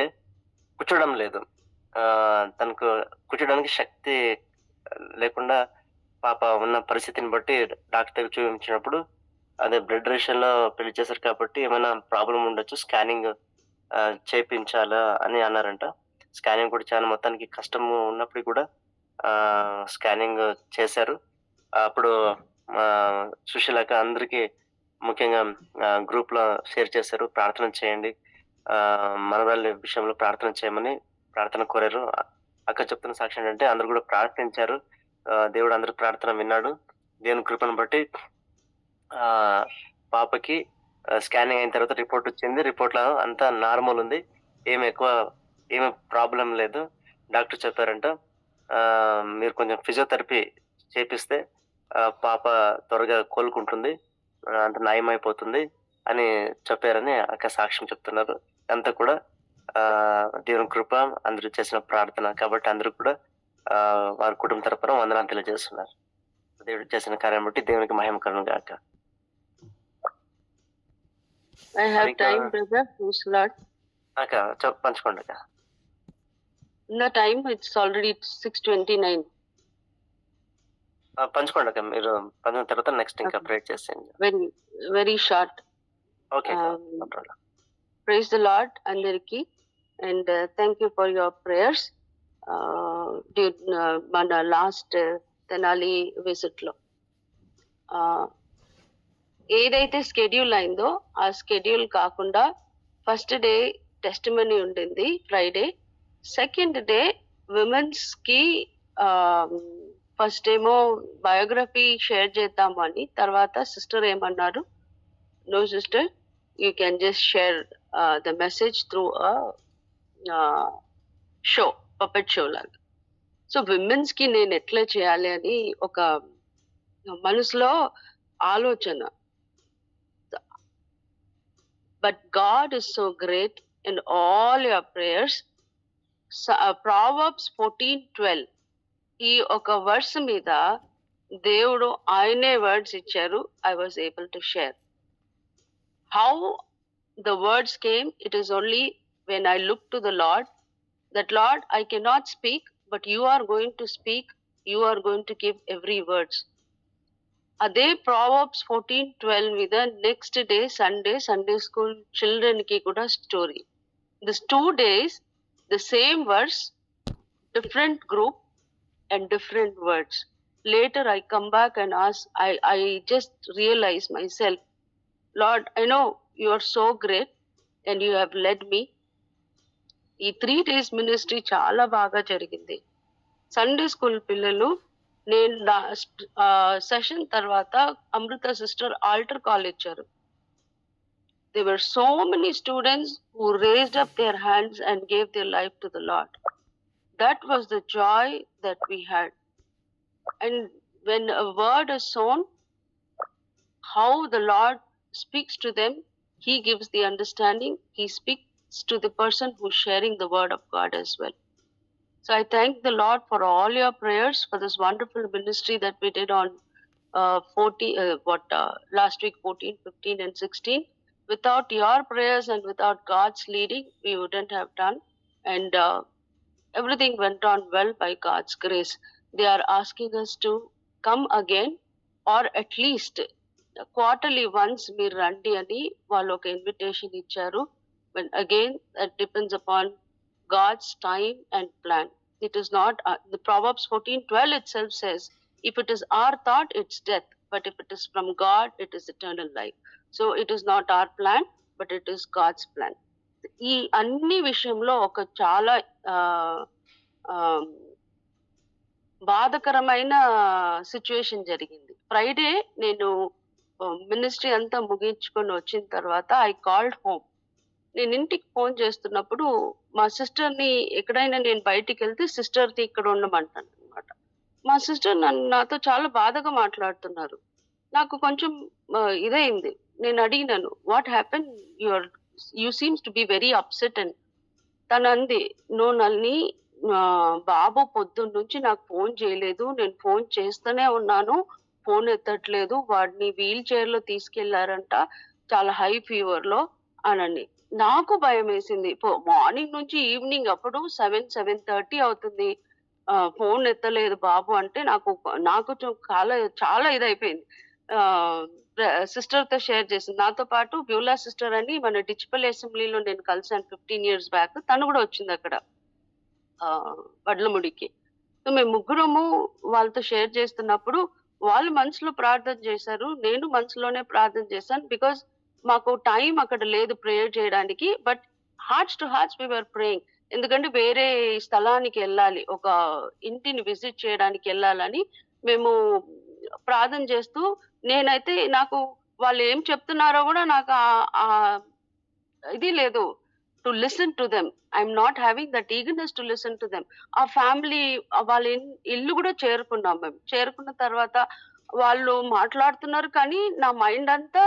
కూర్చోడం లేదు, తనకు కూర్చోడానికి శక్తి లేకుండా పాప ఉన్న పరిస్థితిని బట్టి డాక్టర్ దగ్గర చూపించినప్పుడు అదే బ్లడ్ రిలేషన్ లో పెళ్లి చేశారు కాబట్టి ఏమైనా ప్రాబ్లం ఉండొచ్చు, స్కానింగ్ చేయించాలా అని అన్నారంట. స్కానింగ్ కూడా చాలా మొత్తానికి కష్టం ఉన్నప్పుడు కూడా స్కానింగ్ చేశారు. అప్పుడు సుశీలక అందరికి ముఖ్యంగా గ్రూప్ లో షేర్ చేశారు, ప్రార్థన చేయండి, మనవరాళ్ళ విషయంలో ప్రార్థన చేయమని ప్రార్థన కోరారు. అక్క చెప్తున్న సాక్షి ఏంటంటే అందరు కూడా ప్రార్థించారు. దేవుడు అందరి ప్రార్థన విన్నాడు. దేవుని కృపను బట్టి పాపకి స్కానింగ్ అయిన తర్వాత రిపోర్ట్ వచ్చింది. రిపోర్ట్ లో అంతా నార్మల్ ఉంది, ఏమి ప్రాబ్లం లేదు. డాక్టర్ చెప్పారంట మీరు కొంచెం ఫిజియోథెరపీ చేపిస్తే పాప త్వరగా కోలుకుంటుంది, అంత నయమైపోతుంది అని చెప్పారని అక్క సాక్ష్యం చెప్తున్నారు. అంతా కూడా దేవుని కృప, అందరూ చేసిన ప్రార్థన కాబట్టి అందరూ కూడా వారి కుటుంబ తరపున వందనాలు తెలియజేస్తున్నారు. దేవుడు చేసిన కార్యం బట్టి దేవునికి మహిమ కలుగును గాక. I have time, brother. Praise the Lord. అక్క పంచుకోండి అక్క. No time. It's already 6:29. పంచుకోండి అక్క, మీరు పంచుకున్న తర్వాత నెక్స్ట్ ఇంకా ప్రే చేసేయండి. Very short. Okay. Praise the Lord, అందరికి, and thank you for your prayers. మన లాస్ట్ తెనాలి విజిట్ లో ఏదైతే స్కెడ్యూల్ అయిందో ఆ స్కెడ్యూల్ కాకుండా ఫస్ట్ డే టెస్టిమనీ ఉండింది ఫ్రైడే. సెకండ్ డే విమెన్స్ కి ఫస్ట్ ఏమో బయోగ్రఫీ షేర్ చేద్దాము అని, తర్వాత సిస్టర్ ఏమన్నారు, no sister, you can just share the message through show, puppet show లాగా. సో విమెన్స్ కి నేను ఎట్లా చేయాలి అని ఒక మనసులో ఆలోచన. But God is so great in all your prayers. Proverbs 14:12 ఈ ఒక వర్స్ మీద దేవుడు ఆయనే వర్డ్స్ ఇచ్చారు. I was able to share. How the words came, it is only when I look to the lord, that Lord, I cannot speak, but you are going to speak, you are going to give every words. అదే Proverbs 14:12 మీద next day Sunday school children కి కూడా story. This 2 days the same verse, different group and different words. Later I come back and ask, I just realize myself, Lord, I know you are so great and you have led me. ఈ 3 days ministry చాలా బాగా జరిగింది. Sunday school పిల్లలు, నేను session తర్వాత అమృత sister altar call ఇచ్చారు. There were so many students who raised up their hands and gave their life to the Lord. That was the joy that we had. And when a word is sown, how the Lord speaks to them, He gives the understanding. He speaks to the person who's sharing the word of God as well. So I thank the Lord for all your prayers, for this wonderful ministry that we did on last week, 14, 15 and 16. Without your prayers and without God's leading, we wouldn't have done. And everything went on well by God's grace. They are asking us to come again, or at least quarterly once మీరు రండి అని వాళ్ళు ఒక invitation ఇచ్చారు. But again, that depends upon God's time and plan. It is not, the Proverbs 14:12 itself says, if it is our thought, it's death. But if it is from God, it is eternal life. So it is not our plan, but it is God's plan. ఈ అన్ని విషయంలో ఒక చాలా బాధకరమైన situation జరిగింది. Friday నేను ministry అంతా ముగించుకొని వచ్చిన తర్వాత ఐ కాల్డ్ హోమ్. నేను ఇంటికి ఫోన్ చేస్తున్నప్పుడు మా సిస్టర్ని, ఎక్కడైనా నేను బయటికి వెళ్తే సిస్టర్ది ఇక్కడ ఉండమంటాను అనమాట. మా సిస్టర్ నాతో చాలా బాధగా మాట్లాడుతున్నారు. నాకు కొంచెం ఇదైంది. నేను అడిగినాను, what happen, you seems to be very upset అని. తను అంది, నో నల్ని, బాబు పొద్దున్న నుంచి నాకు ఫోన్ చేయలేదు, నేను ఫోన్ చేస్తూనే ఉన్నాను, ఫోన్ ఎత్తట్లేదు, వాడిని వీల్ చైర్ లో తీసుకెళ్లారంట, చాలా హై ఫీవర్ లో అని. నాకు భయం వేసింది. మార్నింగ్ నుంచి ఈవినింగ్ అప్పుడు 7:30 అవుతుంది, ఫోన్ ఎత్తలేదు బాబు అంటే నాకు చాలా ఇదైపోయింది. సిస్టర్ తో షేర్ చేసింది. నాతో పాటు బ్యూలా సిస్టర్ అని మన డిచిపల్ అసెంబ్లీలో నేను కలిసాను 15 years బ్యాక్. తను కూడా వచ్చింది అక్కడ వడ్లముడికి. సో మేము ముగ్గురము వాళ్ళతో షేర్ చేస్తున్నప్పుడు వాళ్ళు మనసులో ప్రార్థన చేశారు, నేను మనసులోనే ప్రార్థన చేశాను. బికాస్ మాకు టైం అక్కడ లేదు ప్రేయర్ చేయడానికి. But hearts to hearts we were praying. ఎందుకంటే వేరే స్థలానికి వెళ్ళాలి, ఒక ఇంటిని విజిట్ చేయడానికి వెళ్ళాలని మేము ప్రార్థన చేస్తూ, నేనైతే నాకు వాళ్ళు ఏం చెప్తున్నారో కూడా నాకు ఇది లేదు, to listen to them. I'm not having that eagerness to listen to them. ఆ ఫ్యామిలీ వాళ్ళ ఇల్లు కూడా చేరుకున్నాం. మేము చేరుకున్న తర్వాత వాళ్ళు మాట్లాడుతున్నారు, కానీ నా మైండ్ అంతా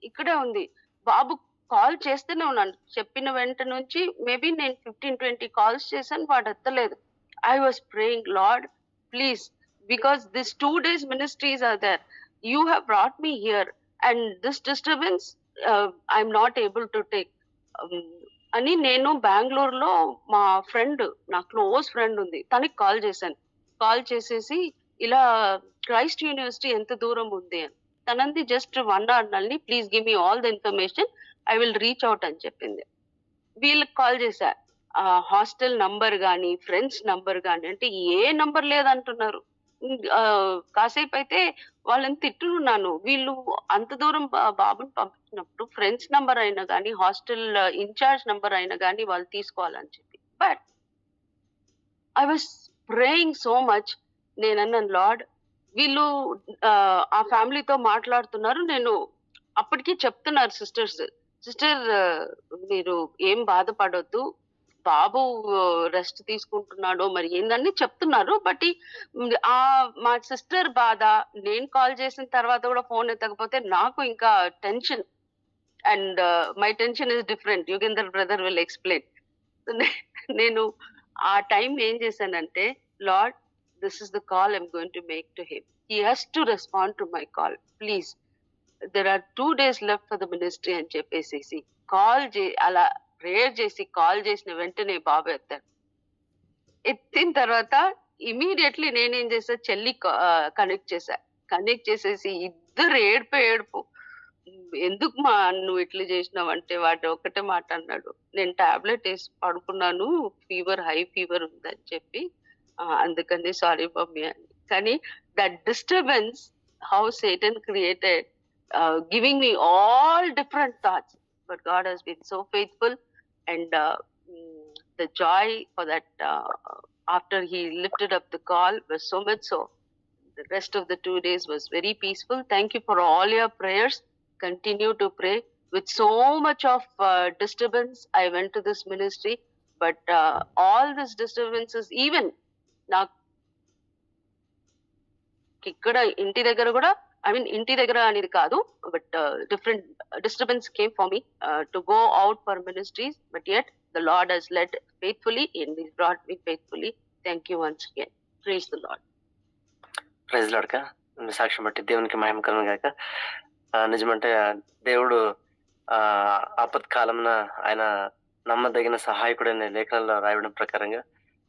ఇక్కడే ఉంది. బాబు కాల్ చేస్తూనే ఉన్నాను. చెప్పిన వెంట నుంచి మేబీ నేను 15-20 కాల్స్ చేశాను, వాడు ఎత్తలేదు. I was praying, lord please, because these 2 days ministries are there, you have brought me here, and this disturbance I'm not able to take అని నేను బెంగళూరులో మా ఫ్రెండ్, నా క్లోజ్ ఫ్రెండ్ ఉంది, తనకి కాల్ చేశాను. కాల్ చేసేసి ఇలా క్రైస్ట్ యూనివర్సిటీ ఎంత దూరం ఉంది అని. తనంది జస్ట్ 1 hour నల్ని, please give me all the information, I will reach out అని చెప్పింది. వీళ్ళకి కాల్ చేశా, హాస్టల్ నంబర్ కానీ ఫ్రెండ్స్ నంబర్ కానీ అంటే ఏ నంబర్ లేదంటున్నారు. కాసేపు అయితే వాళ్ళని తిట్టున్నాను. వీళ్ళు అంత దూరం బాబుని పంపించినప్పుడు ఫ్రెండ్స్ నంబర్ అయినా గానీ, హాస్టల్ ఇన్‌చార్జ్ నంబర్ అయినా గానీ వాళ్ళు తీసుకోవాలని చెప్పి. But I was praying so much. నేనన్నాను, లార్డ్ వీళ్ళు ఆ ఫ్యామిలీతో మాట్లాడుతున్నారు. నేను అప్పటికి చెప్తున్నారు సిస్టర్స్, సిస్టర్ మీరు ఏం బాధపడొద్దు. బాబు రెస్ట్ తీసుకుంటున్నాడో మరి ఏందని చెప్తున్నారు. బట్ మా సిస్టర్ బాధ, నేను కాల్ చేసిన తర్వాత కూడా ఫోన్ ఎత్తకపోతే నాకు ఇంకా tension. And my tension is different. Yugender brother will explain. నేను ఆ టైం ఏం చేశానంటే, Lord this is the call I am going to make to him. He has to respond to my call. Please there are 2 days left for the ministry అని చెప్పేసేసి అలా prayer చేసి call చేసిన వెంటనే బాబు ఎత్తాడు. ఎత్తిన తర్వాత ఇమ్మీడియేట్‌లీ నేనేం చేశా, చెల్లి కనెక్ట్ చేశా. కనెక్ట్ చేసేసి ఇద్దరు ఏడుపు. ఎందుకు మా నువ్వు ఇట్లా చేసినావంటే వాడు ఒకటే మాట అన్నాడు, నేను టాబ్లెట్ వేసి పడుకున్నాను, హై ఫీవర్ ఉందని చెప్పి, అందుకని సారీ మమ్మీ అని. కానీ that disturbance, how Satan created, giving me all different thoughts. But God has been so faithful, and the joy for that after he lifted up the call was so much so. The rest of the 2 days was very peaceful. Thank you for all your prayers. Continue to pray. With so much of disturbance, I went to this ministry, but all these disturbances, even నాకు ఇక్కడ ఇంటి దగ్గర కూడా, I mean ఇంటి దగ్గర అనేది కాదు, but different disturbance came for me to go out for ministries, but yet the Lord has led faithfully and he brought me faithfully. Thank you once again. Praise the Lord. Praise Lord. మీ సాక్ష్యం బట్టి దేవునికి మహిమ కలుగును గాక. నిజమంటే దేవుడు ఆపత్కాలంన ఆయన నమ్మదగిన సహాయకుడైన లేఖనాల్లో రాయడం ప్రకారంగా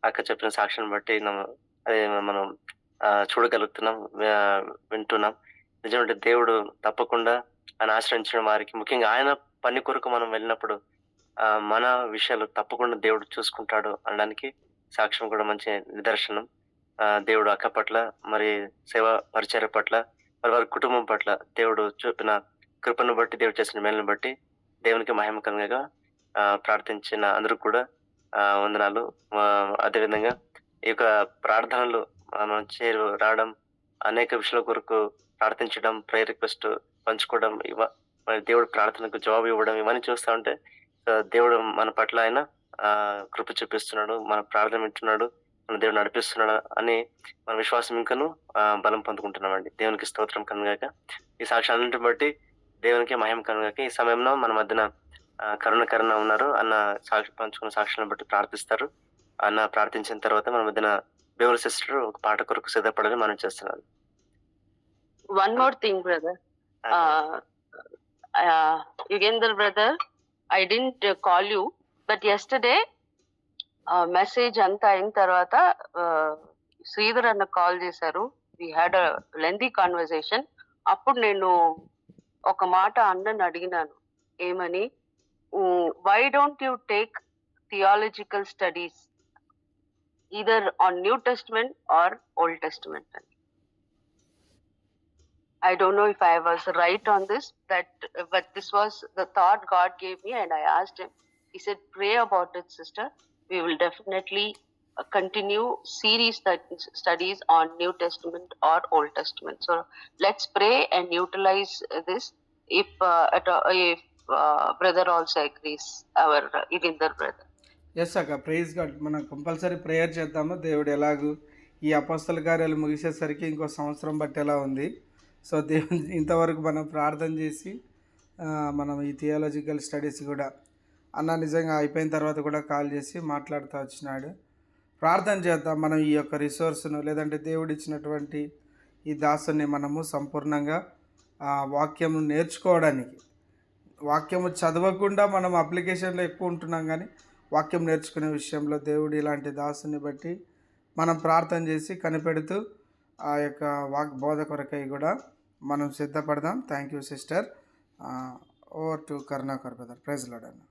అక్క చెప్పిన సాక్ష్యం బట్టి అదే మనం చూడగలుగుతున్నాం, వింటున్నాం. నిజమంటే దేవుడు తప్పకుండా ఆయన ఆశ్రయించిన వారికి, ముఖ్యంగా ఆయన పని కొరకు మనం వెళ్ళినప్పుడు మన విషయాలు తప్పకుండా దేవుడు చూసుకుంటాడు అనడానికి సాక్ష్యం కూడా మంచి నిదర్శనం. దేవుడు అక్క పట్ల, మరి సేవ పరిచర్య పట్ల, మరి వారి కుటుంబం పట్ల దేవుడు చూపిన కృపను బట్టి, దేవుడు చేసిన మేలును బట్టి దేవునికి మహిమకరంగా ప్రార్థించిన అందరూ కూడా వందనాలు. అదేవిధంగా ఈ యొక్క ప్రార్థనలు మనం రావడం, అనేక విషయాల కొరకు ప్రార్థించడం, ప్రేయర్ రిక్వెస్ట్ పంచుకోవడం, మరి దేవుడు ప్రార్థనకు జవాబు ఇవ్వడం, ఇవన్నీ చూస్తూ ఉంటే దేవుడు మన పట్ల ఆయన కృప చూపిస్తున్నాడు, మన ప్రార్థన వింటున్నాడు, మన దేవుడు నడిపిస్తున్నాడు అని మన విశ్వాసం ఇంకను బలం పొందుకుంటున్నామండి. దేవునికి స్తోత్రం కనుగాక. ఈ సాక్ష్యాన్నింటిని బట్టి దేవునికి మహిమ కనుగాక. ఈ సమయంలో మన మధ్యన కరుణ ఉన్నారు అన్న సాక్షి పంచుకున్న సాక్ష్యాలను బట్టి ప్రార్థిస్తారు. అన్న ప్రార్థించిన తర్వాత మన మధ్యన బేవర్ సిస్టర్ ఒక పాట కొరకు సిద్ధపడాలని మనం చేస్తున్నాను. One more thing, brother. Yugender brother, I didn't call you, but yesterday message అంతా అయిన తర్వాత శ్రీధర్ అన్న కాల్ చేశారు. we had a lengthy conversation. అప్పుడు నేను ఒక మాట అన్నని అడిగినాను, ఏమని, why don't you take theological studies either on New Testament or Old Testament? I don't know if I was right on this, but this was the thought God gave me, and I asked him. He said, pray about it, sister. We will definitely continue series studies on New Testament or Old Testament. So let's pray and utilize this if brother also agrees, our Yugender brother. Yes అక్క, praise God. మనం compulsory prayer చేద్దాము. దేవుడు ఎలాగూ ఈ అపోస్తల కార్యాలు ముగిసేసరికి ఇంకో సంవత్సరం బట్టేలా ఉంది. సో దేవుడు ఇంతవరకు మనం ప్రార్థన చేసి మనం ఈ థియాలజికల్ స్టడీస్ కూడా అన్న నిజంగా అయిపోయిన తర్వాత కూడా కాల్ చేసి మాట్లాడుతూ వచ్చినాడు. ప్రార్థన చేద్దాం. మనం ఈ యొక్క రిసోర్స్ను, లేదంటే దేవుడు ఇచ్చినటువంటి ఈ దాసుని మనము సంపూర్ణంగా వాక్యము నేర్చుకోవడానికి, వాక్యము చదవకుండా మనం అప్లికేషన్లో ఎక్కువ ఉంటున్నాం, కానీ వాక్యం నేర్చుకునే విషయంలో దేవుడు ఇలాంటి దాసుని బట్టి మనం ప్రార్థన చేసి కనిపెడుతూ ఆ యొక్క బోధ కొరకై కూడా మనం సిద్ధపడదాం. Thank you sister. Over to Karunakar brother. Praise Lord అన్న.